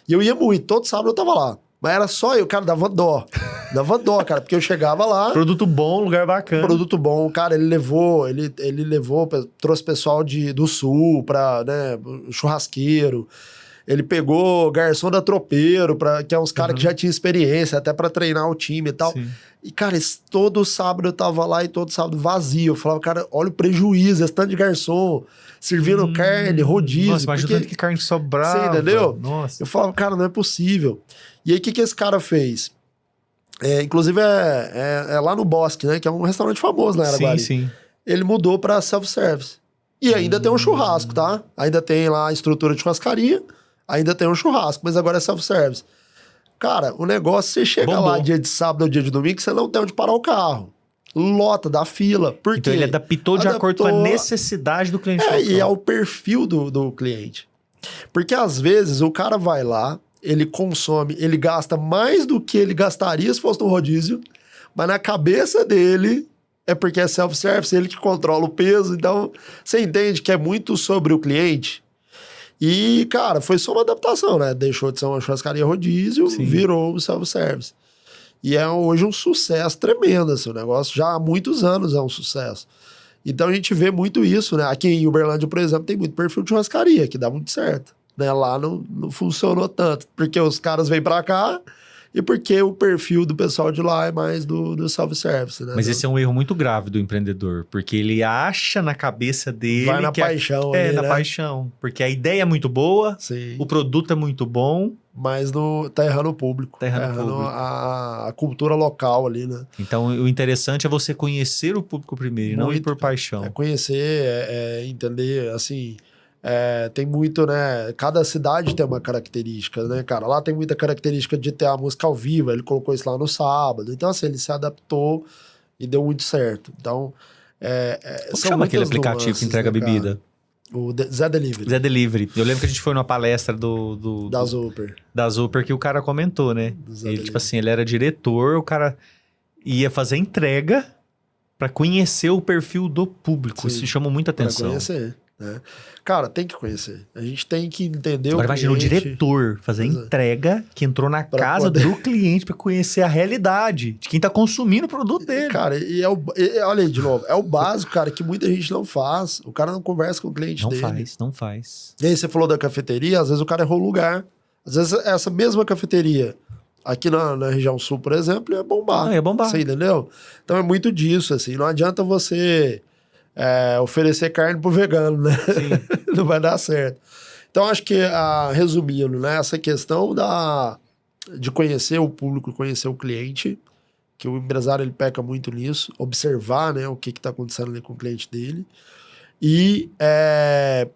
E eu ia muito, todo sábado eu tava lá. Mas era só eu, cara, dava dó. Dava dó, cara, porque eu chegava lá... Produto bom, lugar bacana. Produto bom, cara, ele levou, trouxe pessoal do sul pra, né, churrasqueiro. Ele pegou garçom da Tropeiro, que é uns caras que já tinham experiência, até pra treinar o time e tal. Sim. E, cara, todo sábado eu tava lá e todo sábado vazio. Eu falava, cara, olha o prejuízo, esse tanto de garçom, servindo carne, rodízio. Nossa, imagina tanto que carne sobrava. Você entendeu? Nossa. Eu falava, cara, não é possível. E aí, o que esse cara fez? Inclusive, é lá no Bosque, né? Que é um restaurante famoso na Araguari. Sim. Ele mudou pra self-service. E ainda tem um churrasco, tá? Ainda tem lá a estrutura de churrascaria, ainda tem um churrasco, mas agora é self-service. Cara, o negócio, você chega lá dia de sábado ou dia de domingo, você não tem onde parar o carro. Lota, dá fila. Por quê? Então ele adaptou de acordo com a necessidade do cliente. E é o perfil do cliente. Porque às vezes o cara vai lá, ele consome, ele gasta mais do que ele gastaria se fosse no rodízio, mas na cabeça dele é porque é self-service, ele que controla o peso. Então, você entende que é muito sobre o cliente. E, cara, foi só uma adaptação, né? Deixou de ser uma churrascaria rodízio, virou um self-service. E é hoje um sucesso tremendo, assim, o negócio já há muitos anos é um sucesso. Então a gente vê muito isso, né? Aqui em Uberlândia, por exemplo, tem muito perfil de churrascaria, que dá muito certo. Né? Lá não funcionou tanto, porque os caras vêm pra cá e porque o perfil do pessoal de lá é mais do self-service, né? Mas esse é um erro muito grave do empreendedor, porque ele acha na cabeça dele... Vai na paixão. Na paixão. Porque a ideia é muito boa, o produto é muito bom... Mas tá errando o público. Tá errando a cultura local ali, né? Então, o interessante é você conhecer o público primeiro, e não ir por paixão. É conhecer, entender, assim... tem muito, né? Cada cidade tem uma característica, né, cara? Lá tem muita característica de ter a música ao vivo, ele colocou isso lá no sábado. Então, assim, ele se adaptou e deu muito certo. Então, como chama aquele aplicativo que entrega bebida? O Zé Delivery. Zé Delivery. Eu lembro que a gente foi numa palestra da Zooper. Da Zooper que o cara comentou, né? Ele, tipo assim, ele era diretor, o cara ia fazer entrega pra conhecer o perfil do público. Isso chama muita atenção. Pra conhecer, né? Cara, tem que conhecer. A gente tem que entender Agora, o cliente. imagina o diretor fazer entrega que entrou na casa do cliente pra conhecer a realidade de quem tá consumindo o produto dele. Cara, olha aí de novo, é o básico, cara, que muita gente não faz. O cara não conversa com o cliente dele. Não faz. E aí você falou da cafeteria, às vezes o cara errou o lugar. Às vezes essa mesma cafeteria, aqui na região sul, por exemplo, ia bombar. Não, ia bombar. Você entendeu? Então é muito disso, assim. Não adianta você... oferecer carne pro vegano, né? Não vai dar certo. Então, acho que, resumindo, né? Essa questão de conhecer o público, conhecer o cliente, que o empresário ele peca muito nisso, observar, né, o que tá acontecendo ali com o cliente dele. E,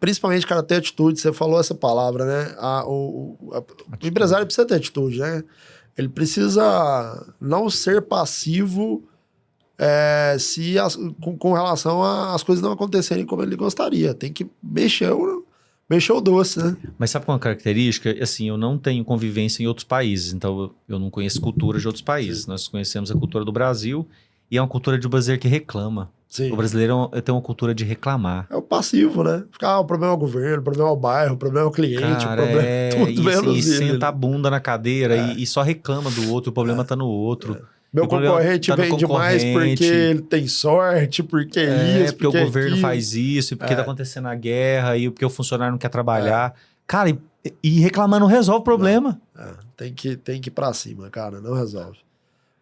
principalmente, cara, ter atitude. Você falou essa palavra, né? O empresário precisa ter atitude, né? Ele precisa não ser passivo com relação às coisas não acontecerem como ele gostaria. Tem que mexer o doce, né? Mas sabe qual é uma característica? Assim, eu não tenho convivência em outros países, então eu não conheço cultura de outros países. Nós conhecemos a cultura do Brasil e é uma cultura de brasileiro que reclama. Sim. O brasileiro tem uma cultura de reclamar. É o passivo, né? O problema é o governo, o problema é o bairro, o problema é o cliente, o problema é tudo menos e senta a bunda na cadeira e só reclama do outro, o problema tá no outro. Meu concorrente vende mais porque ele tem sorte, porque isso, porque o governo faz isso, e porque tá acontecendo a guerra, e porque o funcionário não quer trabalhar. Cara, e reclamar não resolve o problema. Tem que ir pra cima, cara, não resolve.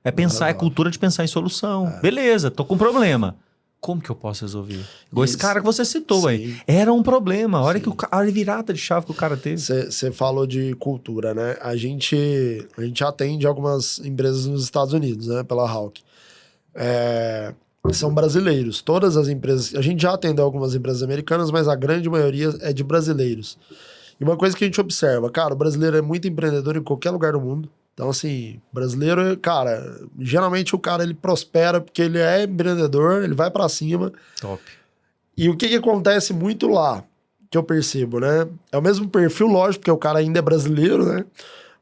É cultura de pensar em solução. Beleza, tô com problema. Como que eu posso resolver? Igual esse Isso. cara que você citou, Sim. aí. Era um problema. A hora Sim. que a virada de chave que o cara teve. Você falou de cultura, né? A gente atende algumas empresas nos Estados Unidos, né? Pela Hawk. São brasileiros. Todas as empresas... A gente já atendeu algumas empresas americanas, mas a grande maioria é de brasileiros. E uma coisa que a gente observa, cara, o brasileiro é muito empreendedor em qualquer lugar do mundo. Então, assim, brasileiro, cara, geralmente o cara, ele prospera porque ele é empreendedor, ele vai pra cima. Top. E o que acontece muito lá, que eu percebo, né? É o mesmo perfil, lógico, porque o cara ainda é brasileiro, né?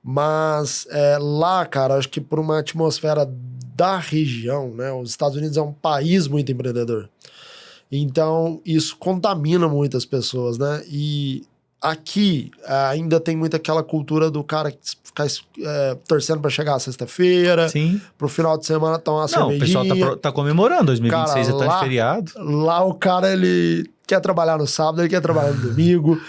Mas lá, cara, acho que por uma atmosfera da região, né? Os Estados Unidos é um país muito empreendedor. Então, isso contamina muitas pessoas, né? E aqui ainda tem muito aquela cultura do cara ficar torcendo pra chegar a sexta-feira, Sim. pro final de semana tomar uma Não, o cervejinha. pessoal tá comemorando 2026, Cara, é tanto lá- de feriado. Lá o cara, ele quer trabalhar no sábado, ele quer trabalhar no domingo.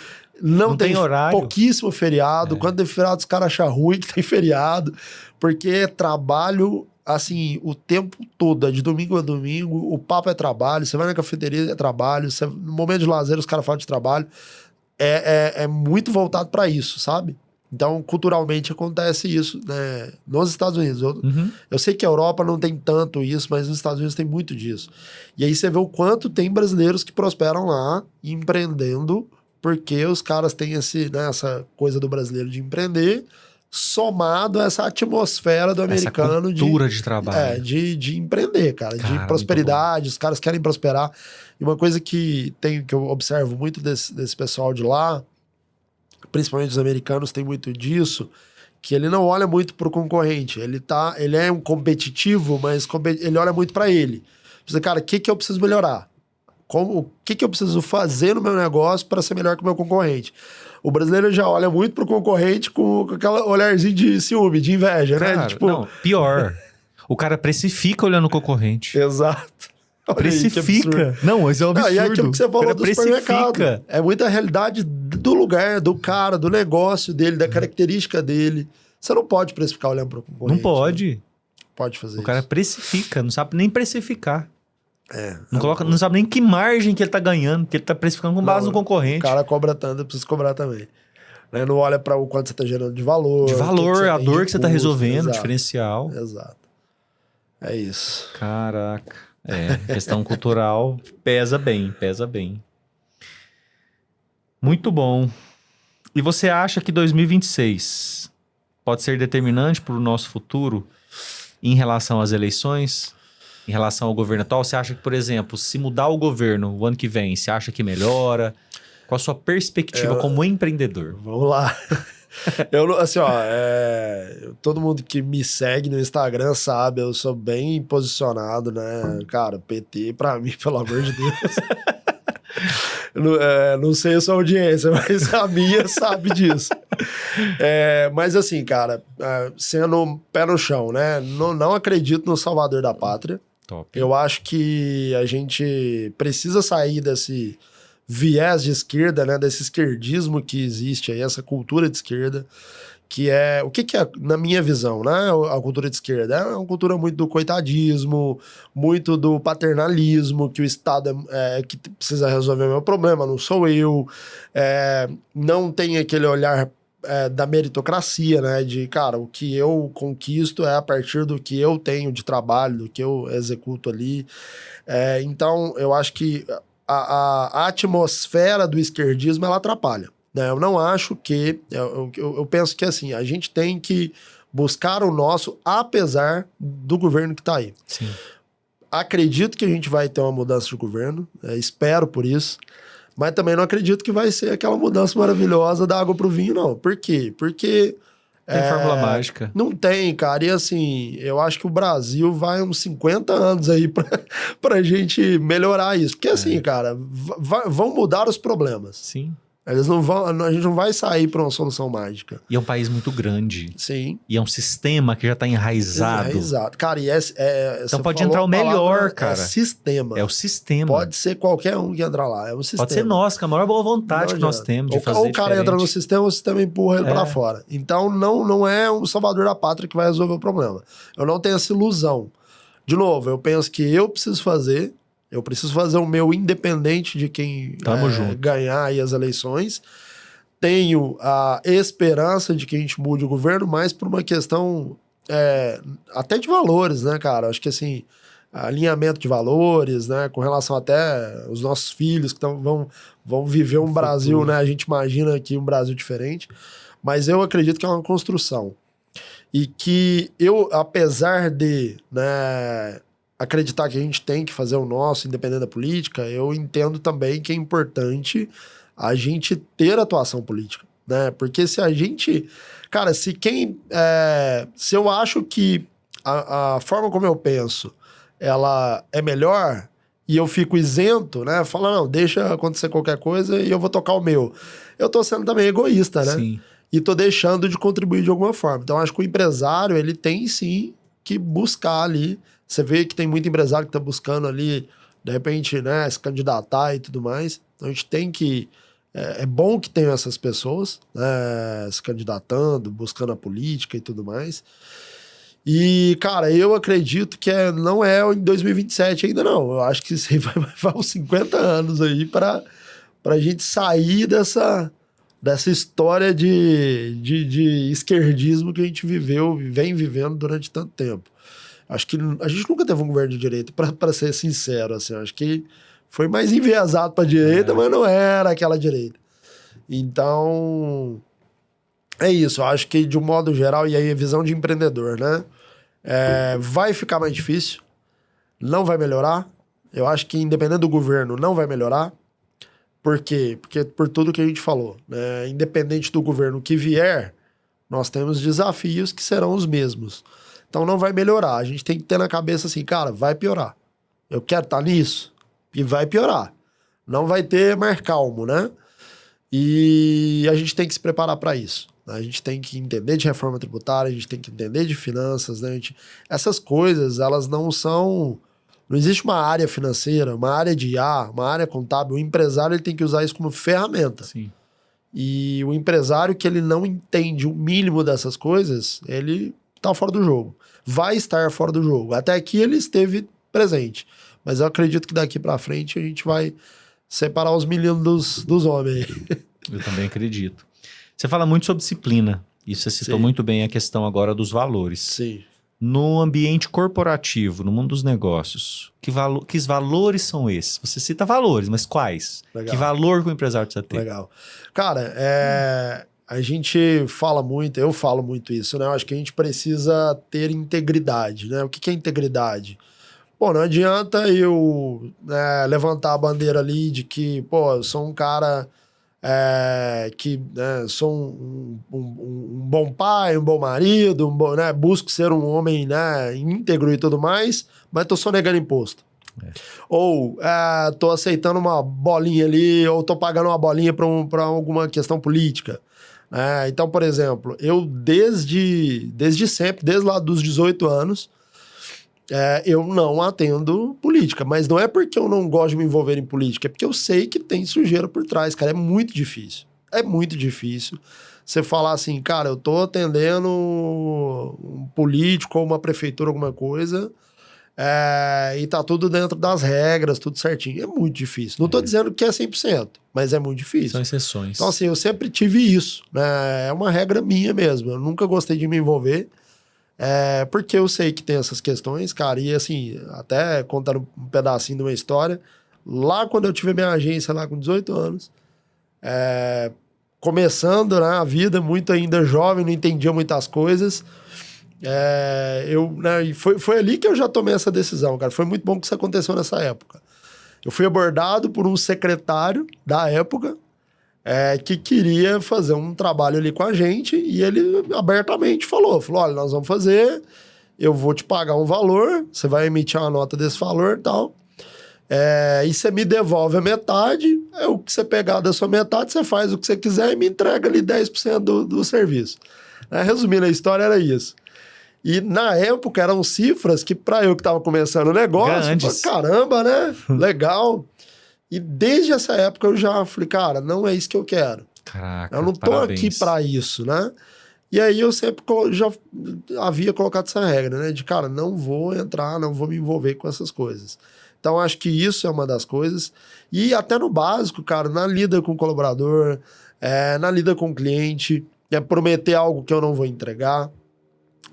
Não tem horário. pouquíssimo feriado. Quando tem feriado, os caras acham ruim que tem feriado. Porque é trabalho, assim, o tempo todo. É de domingo a domingo. O papo é trabalho. Você vai na cafeteria, é trabalho. No momento de lazer, os caras falam de trabalho. É muito voltado para isso, sabe? Então, culturalmente, acontece isso, né? Nos Estados Unidos. Eu sei que a Europa não tem tanto isso, mas nos Estados Unidos tem muito disso. E aí você vê o quanto tem brasileiros que prosperam lá, empreendendo, porque os caras têm essa coisa do brasileiro de empreender, somado a essa atmosfera do americano essa cultura de trabalho. de empreender, cara, Cara, de prosperidade, os caras querem prosperar. E uma coisa que eu observo muito desse pessoal de lá, principalmente os americanos, tem muito disso, que ele não olha muito pro concorrente. Ele é um competitivo, mas ele olha muito para ele. Você, cara, o que eu preciso melhorar? O que eu preciso fazer no meu negócio para ser melhor que o meu concorrente? O brasileiro já olha muito pro concorrente com aquele olharzinho de ciúme, de inveja, Cara, né? Tipo... Não, pior. O cara precifica olhando o concorrente. Exato. Olha aí, que Precifica. absurdo. Não, mas é um absurdo. E é aquilo que você falou do supermercado. Precifica. É muita realidade do lugar, do cara, do negócio dele, da característica dele. Você não pode precificar olhando pro concorrente. Não pode. Né? Pode fazer isso. O cara precifica, não sabe nem precificar. Não sabe nem que margem que ele tá ganhando, porque ele tá precificando com base no concorrente. O cara cobra tanto, eu preciso cobrar também. Né? Não olha para o quanto você tá gerando de valor. De valor, a dor que você tá resolvendo, exato, diferencial. Exato. É isso. Caraca. Questão cultural pesa bem, pesa bem. Muito bom. E você acha que 2026 pode ser determinante para o nosso futuro em relação às eleições? Em relação ao governo atual? Você acha que, por exemplo, se mudar o governo o ano que vem, você acha que melhora? Qual a sua perspectiva como empreendedor? Vamos lá. Todo mundo que me segue no Instagram sabe, eu sou bem posicionado, né? Cara, PT pra mim, pelo amor de Deus. Não sei a sua audiência, mas a minha sabe disso. Mas assim, cara, sendo pé no chão, né? Não acredito no salvador da pátria. Top. Eu acho que a gente precisa sair desse viés de esquerda, né? Desse esquerdismo que existe aí, essa cultura de esquerda, que é... O que é, na minha visão, né? A cultura de esquerda é uma cultura muito do coitadismo, muito do paternalismo, que o Estado que precisa resolver o meu problema, não sou eu. Não tem aquele olhar da meritocracia, né? De, cara, o que eu conquisto é a partir do que eu tenho de trabalho, do que eu executo ali. Então, eu acho que a atmosfera do esquerdismo, ela atrapalha. Né? Eu não acho que... Eu penso que, assim, a gente tem que buscar o nosso, apesar do governo que está aí. Sim. Acredito que a gente vai ter uma mudança de governo, espero por isso, mas também não acredito que vai ser aquela mudança maravilhosa da água pro vinho, não. Por quê? Porque... Tem fórmula mágica. Não tem, cara. E assim, eu acho que o Brasil vai uns 50 anos aí pra gente melhorar isso. Porque assim, cara, vão mudar os problemas. Sim. Eles não vão, a gente não vai sair para uma solução mágica. E é um país muito grande. Sim. E é um sistema que já tá enraizado. Enraizado. Cara, e então pode entrar o melhor, cara. É sistema. É o sistema. Pode ser qualquer um que entrar lá. É um sistema. Pode ser nós, com a maior boa vontade que nós temos de fazer o cara entra no sistema, o sistema empurra ele pra fora. Então não é um salvador da pátria que vai resolver o problema. Eu não tenho essa ilusão. De novo, eu penso que eu preciso fazer, Eu preciso fazer o meu independente de quem junto. ganhar aí as eleições. Tenho a esperança de que a gente mude o governo, mas por uma questão até de valores, né, cara? Acho que assim, alinhamento de valores, né, com relação até os nossos filhos que vão viver um Brasil, né? A gente imagina aqui um Brasil diferente, mas eu acredito que é uma construção. E que eu, apesar de, né, acreditar que a gente tem que fazer o nosso, independente da política, eu entendo também que é importante a gente ter atuação política, né? Porque se a gente... Cara, se eu acho que a forma como eu penso, ela é melhor e eu fico isento, né? Fala, não, deixa acontecer qualquer coisa e eu vou tocar o meu. Eu tô sendo também egoísta, né? Sim. E tô deixando de contribuir de alguma forma. Então, acho que o empresário, ele tem sim que buscar ali. Você vê que tem muito empresário que tá buscando ali, de repente, né, se candidatar e tudo mais. Então, a gente tem que... É bom que tenham essas pessoas, né, se candidatando, buscando a política e tudo mais. E, cara, eu acredito que não é em 2027 ainda, não. Eu acho que isso aí vai uns 50 anos aí pra gente sair dessa história de esquerdismo que a gente vem vivendo durante tanto tempo. Acho que a gente nunca teve um governo de direita, para ser sincero, assim. Acho que foi mais enviesado para direita, mas não era aquela direita. Então, é isso. Eu acho que, de um modo geral, e aí a visão de empreendedor, né? Vai ficar mais difícil, não vai melhorar. Eu acho que, independente do governo, não vai melhorar. Por quê? Porque por tudo que a gente falou, né? Independente do governo que vier, nós temos desafios que serão os mesmos. Então não vai melhorar. A gente tem que ter na cabeça assim, cara, vai piorar. Eu quero estar nisso e vai piorar. Não vai ter mais calmo, né? E a gente tem que se preparar para isso. A gente tem que entender de reforma tributária, a gente tem que entender de finanças, né? Essas coisas, elas não são... Não existe uma área financeira, uma área de IA, uma área contábil. O empresário ele tem que usar isso como ferramenta. Sim. E o empresário que ele não entende o mínimo dessas coisas, ele tá fora do jogo. Vai estar fora do jogo. Até aqui ele esteve presente. Mas eu acredito que daqui para frente a gente vai separar os meninos dos homens. Eu também acredito. Você fala muito sobre disciplina. E você citou muito bem a questão agora dos valores. Sim. No ambiente corporativo, no mundo dos negócios, que valores são esses? Você cita valores, mas quais? Legal. Que valor que o empresário precisa ter? Legal. Cara, a gente fala muito, eu falo muito isso, né? Eu acho que a gente precisa ter integridade, né? O que é integridade? Pô, não adianta eu levantar a bandeira ali de que, pô, eu sou um cara que sou um bom pai, um bom marido, busco ser um homem íntegro e tudo mais, mas tô sonegando imposto. Ou tô aceitando uma bolinha ali, ou tô pagando uma bolinha para alguma questão política. Então, por exemplo, eu desde sempre, desde lá dos 18 anos, eu não atendo política. Mas não é porque eu não gosto de me envolver em política, é porque eu sei que tem sujeira por trás, cara. É muito difícil. É muito difícil você falar assim, cara, eu tô atendendo um político ou uma prefeitura, alguma coisa, e tá tudo dentro das regras, tudo certinho. É muito difícil. Não tô dizendo que é 100%, mas é muito difícil. São exceções. Então, assim, eu sempre tive isso, né? É uma regra minha mesmo. Eu nunca gostei de me envolver. Porque eu sei que tem essas questões, cara, e assim, até contando um pedacinho de uma história, lá quando eu tive a minha agência lá com 18 anos, começando, né, a vida, muito ainda jovem, não entendia muitas coisas, foi ali que eu já tomei essa decisão, cara, foi muito bom que isso aconteceu nessa época. Eu fui abordado por um secretário da época, que queria fazer um trabalho ali com a gente, e ele abertamente falou, olha, nós vamos fazer, eu vou te pagar um valor, você vai emitir uma nota desse valor e tal, e você me devolve a metade, o que você pegar da sua metade, você faz o que você quiser e me entrega ali 10% do serviço. Resumindo a história, era isso. E na época eram cifras que, para eu que estava começando o negócio, eu falei, caramba, né? Legal. E desde essa época eu já falei, cara, não é isso que eu quero. Caraca, eu não tô aqui para isso, né? E aí eu sempre já havia colocado essa regra, né? De, cara, não vou entrar, não vou me envolver com essas coisas. Então, acho que isso é uma das coisas. E até no básico, cara, na lida com o colaborador, na lida com o cliente, prometer algo que eu não vou entregar.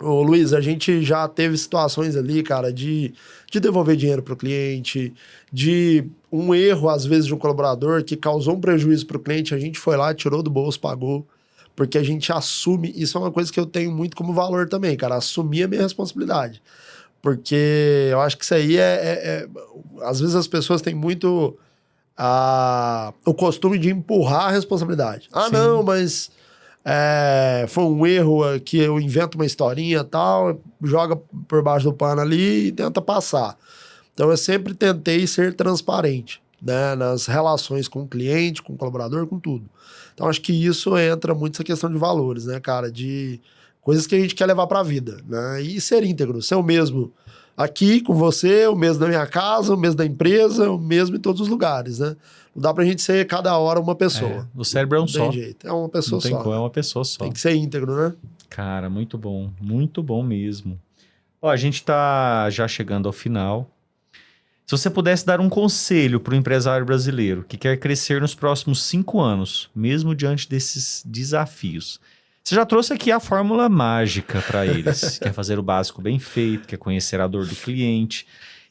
Ô, Luiz, a gente já teve situações ali, cara, de devolver dinheiro pro cliente, de um erro, às vezes, de um colaborador que causou um prejuízo pro cliente, a gente foi lá, tirou do bolso, pagou, porque a gente assume, isso é uma coisa que eu tenho muito como valor também, cara, assumir a minha responsabilidade. Porque eu acho que isso aí às vezes as pessoas têm muito o costume de empurrar a responsabilidade. Ah, sim, não, mas foi um erro que eu invento uma historinha e tal, joga por baixo do pano ali e tenta passar. Então eu sempre tentei ser transparente, né, nas relações com o cliente, com o colaborador, com tudo. Então acho que isso entra muito essa questão de valores, né, cara, de coisas que a gente quer levar para a vida, né, e ser íntegro, ser o mesmo aqui com você, o mesmo na minha casa, o mesmo da empresa, o mesmo em todos os lugares, né. Não dá pra gente ser cada hora uma pessoa. O cérebro é um só. Não tem jeito, é uma pessoa só. Não tem como, é uma pessoa só. Tem que ser íntegro, né? Cara, muito bom mesmo. Ó, a gente tá já chegando ao final. Se você pudesse dar um conselho para o empresário brasileiro que quer crescer nos próximos 5 anos, mesmo diante desses desafios, você já trouxe aqui a fórmula mágica para eles. Quer fazer o básico bem feito, quer conhecer a dor do cliente,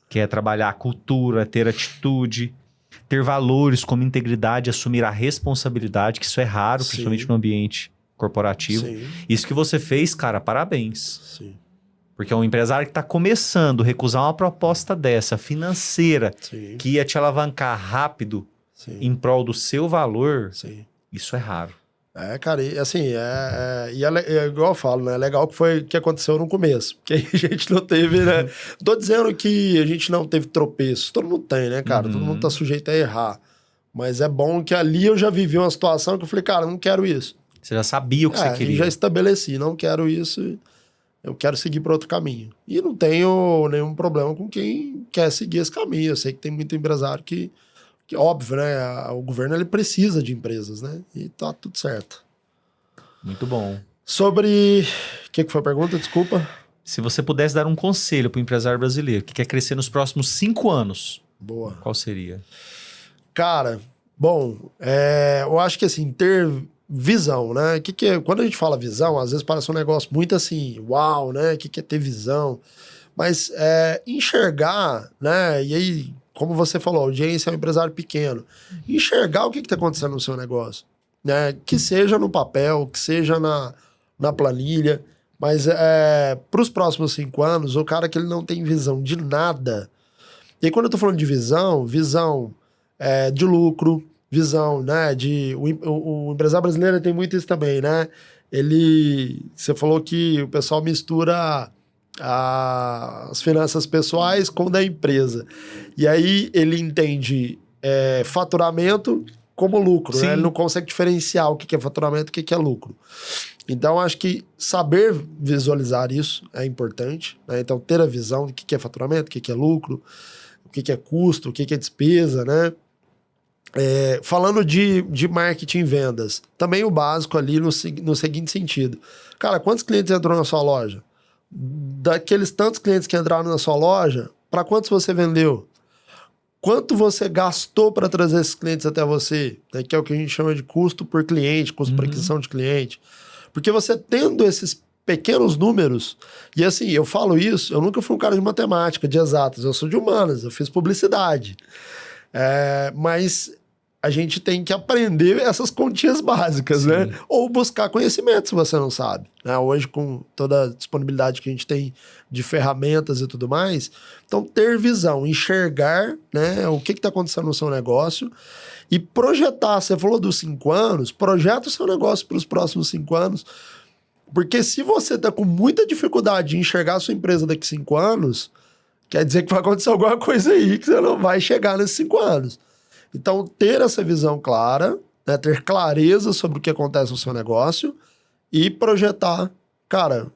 quer trabalhar a cultura, ter atitude, ter valores como integridade, assumir a responsabilidade, que isso é raro, Sim, principalmente no ambiente corporativo. Sim. Isso que você fez, cara, parabéns. Sim. Porque é um empresário que está começando a recusar uma proposta dessa, financeira, Sim. que ia te alavancar rápido, Sim, em prol do seu valor, sim. Isso é raro. Cara, e assim, igual eu falo, né? É legal que foi o que aconteceu no começo. Porque aí a gente não teve, né? Tô dizendo que a gente não teve tropeços. Todo mundo tem, né, cara? Todo mundo tá sujeito a errar. Mas é bom que ali eu já vivi uma situação que eu falei, cara, não quero isso. Você já sabia o que você queria. Já estabeleci, não quero isso. Eu quero seguir para outro caminho. E não tenho nenhum problema com quem quer seguir esse caminho. Eu sei que tem muito empresário que óbvio, né? O governo ele precisa de empresas, né? E tá tudo certo. Muito bom. Sobre... O que foi a pergunta? Desculpa. Se você pudesse dar um conselho para o empresário brasileiro que quer crescer nos próximos 5 anos, Boa. Qual seria? Cara, bom, eu acho que assim, ter visão, né? Quando a gente fala visão, às vezes parece um negócio muito assim, uau, né? O que é ter visão? Mas enxergar, né? E aí, como você falou, a audiência é um empresário pequeno. Enxergar o que está acontecendo no seu negócio, né? Que seja no papel, que seja na planilha, mas para os próximos 5 anos, o cara que ele não tem visão de nada. E aí, quando eu tô falando de visão de lucro, visão, né? O empresário brasileiro tem muito isso também, né? Você falou que o pessoal mistura as finanças pessoais com da empresa. E aí ele entende faturamento como lucro, né? Ele não consegue diferenciar o que é faturamento e o que é lucro. Então, acho que saber visualizar isso é importante, né? Então, ter a visão do que é faturamento, o que é lucro, o que é custo, o que é despesa, né? Falando de marketing e vendas, também o básico ali no seguinte sentido. Cara, quantos clientes entrou na sua loja? Daqueles tantos clientes que entraram na sua loja, para quantos você vendeu? Quanto você gastou para trazer esses clientes até você? Né? Que é o que a gente chama de custo por cliente, custo por aquisição de cliente. Porque você tendo esses pequenos números, e assim, eu falo isso, eu nunca fui um cara de matemática, de exatas, eu sou de humanas, eu fiz publicidade. Mas a gente tem que aprender essas continhas básicas, Sim. né? Ou buscar conhecimento se você não sabe. Né? Hoje, com toda a disponibilidade que a gente tem de ferramentas e tudo mais, então ter visão, enxergar, né, o que está acontecendo no seu negócio e projetar. Você falou dos 5 anos, projeta o seu negócio para os próximos 5 anos, porque se você está com muita dificuldade de enxergar a sua empresa daqui a 5 anos, quer dizer que vai acontecer alguma coisa aí que você não vai chegar nesses 5 anos. Então, ter essa visão clara, né, ter clareza sobre o que acontece no seu negócio e projetar. Cara,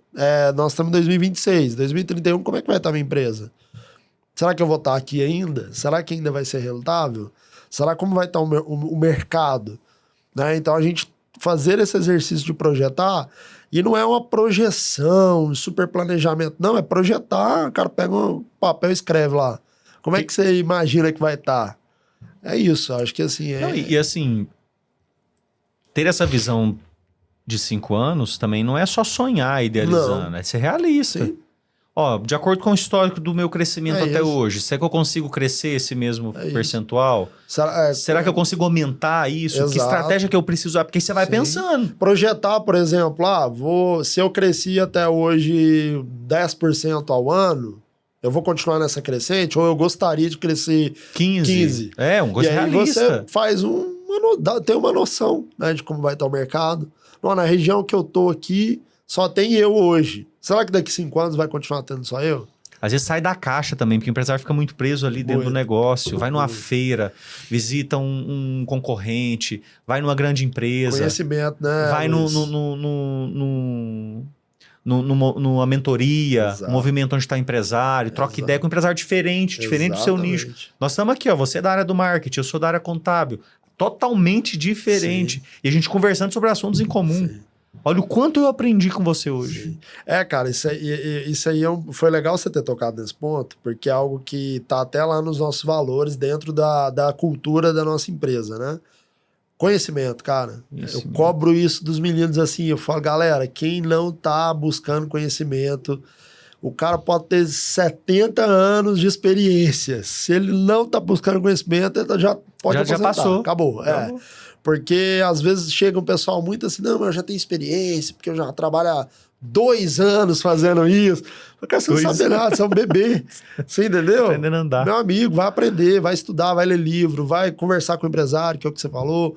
nós estamos em 2026, 2031, como é que vai estar a minha empresa? Será que eu vou estar aqui ainda? Será que ainda vai ser rentável? Será como vai estar o mercado? Né? Então, a gente fazer esse exercício de projetar, e não é uma projeção, super planejamento, não, é projetar, o cara pega um papel e escreve lá. Como é que você imagina que vai estar? É isso, acho que assim... Não, e assim, ter essa visão de 5 anos também não é só sonhar idealizando, é ser realista. Sim. Ó, de acordo com o histórico do meu crescimento É até isso. hoje, será que eu consigo crescer esse mesmo É isso. percentual? Será que eu consigo aumentar isso? Exato. Que estratégia que eu preciso? Porque aí você vai Sim. pensando. Projetar, por exemplo, se eu cresci até hoje 10% ao ano, eu vou continuar nessa crescente ou eu gostaria de crescer 15%? É, uma coisa e aí realista. você faz tem uma noção, né, de como vai estar o mercado. Não, na região que eu tô aqui, só tem eu hoje. Será que daqui 5 anos vai continuar tendo só eu? Às vezes sai da caixa também, porque o empresário fica muito preso ali dentro do negócio. Vai numa feira, visita um concorrente, vai numa grande empresa. Conhecimento, né? Vai numa mentoria, Exato. um movimento onde está empresário, troca ideia com um empresário diferente do seu nicho. Nós estamos aqui, ó, você é da área do marketing, eu sou da área contábil. Totalmente diferente. Sim. E a gente conversando sobre assuntos em comum. Sim. Olha o quanto eu aprendi com você hoje. Sim. Cara, isso aí foi legal você ter tocado nesse ponto, porque é algo que tá até lá nos nossos valores, dentro da cultura da nossa empresa, né? Conhecimento, cara. Eu cobro isso dos meninos assim, eu falo, galera, quem não tá buscando conhecimento, o cara pode ter 70 anos de experiência. Se ele não tá buscando conhecimento, ele já pode aposentar. Já passou. Acabou. Porque às vezes chega um pessoal muito assim, não, mas eu já tenho experiência, porque eu já trabalho há 2 anos fazendo isso. Eu quero você não sabe nada, você é um bebê. Você entendeu? Aprendendo a andar. Meu amigo, vai aprender, vai estudar, vai ler livro, vai conversar com o empresário, que é o que você falou.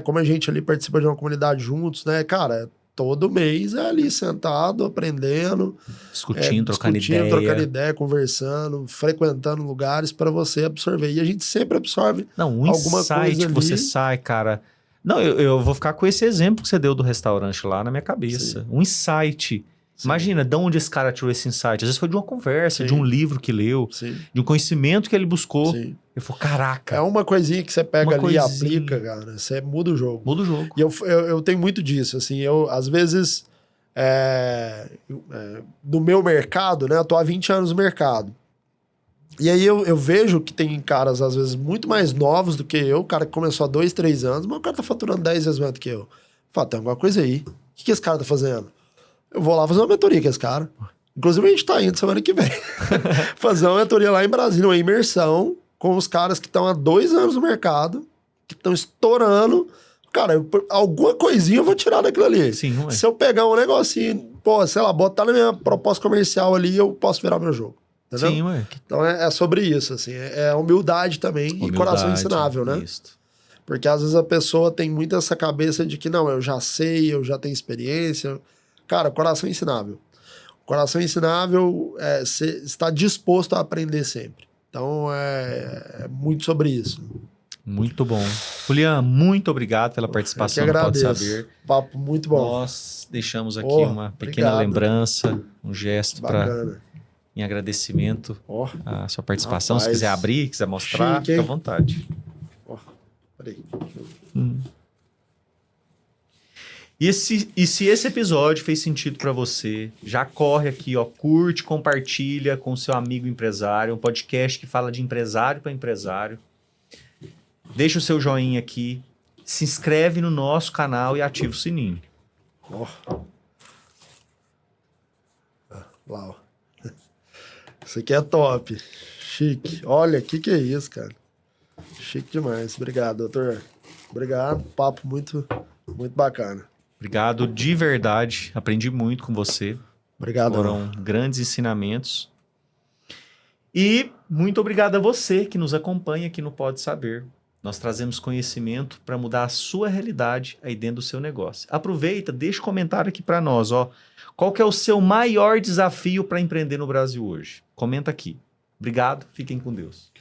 Como a gente ali participa de uma comunidade juntos, né? Cara, todo mês é ali sentado, aprendendo. Discutindo, trocando ideia, conversando, frequentando lugares para você absorver. E a gente sempre absorve alguma insight coisa que você ali. sai, cara. Não, eu vou ficar com esse exemplo que você deu do restaurante lá na minha cabeça. Sim. Um insight. Sim. Imagina, de onde esse cara tirou esse insight? Às vezes foi de uma conversa, Sim. de um livro que leu, Sim. de um conhecimento que ele buscou. Sim. Ele falou, caraca. É uma coisinha que você pega ali e aplica, cara. Você muda o jogo. Muda o jogo. E eu tenho muito disso, assim. Eu, às vezes, no meu mercado, né? Eu tô há 20 anos no mercado. E aí eu vejo que tem caras, às vezes, muito mais novos do que eu. O cara que começou há 2, 3 anos, mas o cara tá faturando 10 vezes mais do que eu. Fala, tem alguma coisa aí. O que esse cara tá fazendo? Eu vou lá fazer uma mentoria com esse cara. Inclusive, a gente tá indo semana que vem. Fazer uma mentoria lá em Brasília, uma imersão com os caras que estão há 2 anos no mercado, que estão estourando. Cara, alguma coisinha eu vou tirar daquilo ali. Sim, não é. Se eu pegar um negocinho, sei lá, botar na minha proposta comercial ali, eu posso virar meu jogo. Entendeu? Sim, ué. Então é sobre isso, assim. É humildade também e coração ensinável, né? Isso. Porque às vezes a pessoa tem muito essa cabeça de que, não, eu já sei, eu já tenho experiência. Cara, coração ensinável. Coração ensinável você está disposto a aprender sempre. Então é muito sobre isso. Muito bom. Julian, muito obrigado pela participação no Pode Saber. Papo muito bom. Nós deixamos aqui uma pequena lembrança, um gesto em agradecimento à sua participação. Se quiser abrir, quiser mostrar, fica à vontade. Peraí. E se esse episódio fez sentido para você, já corre aqui, ó, curte, compartilha com o seu amigo empresário, um podcast que fala de empresário para empresário. Deixa o seu joinha aqui, se inscreve no nosso canal e ativa o sininho. Lá, ó. Isso aqui é top. Chique. Olha, o que é isso, cara? Chique demais. Obrigado, doutor. Obrigado. Papo muito, muito bacana. Obrigado de verdade. Aprendi muito com você. Obrigado. Foram grandes ensinamentos. E muito obrigado a você que nos acompanha aqui no Pode Saber. Nós trazemos conhecimento para mudar a sua realidade aí dentro do seu negócio. Aproveita, deixa um comentário aqui para nós, ó. Qual que é o seu maior desafio para empreender no Brasil hoje? Comenta aqui. Obrigado, fiquem com Deus.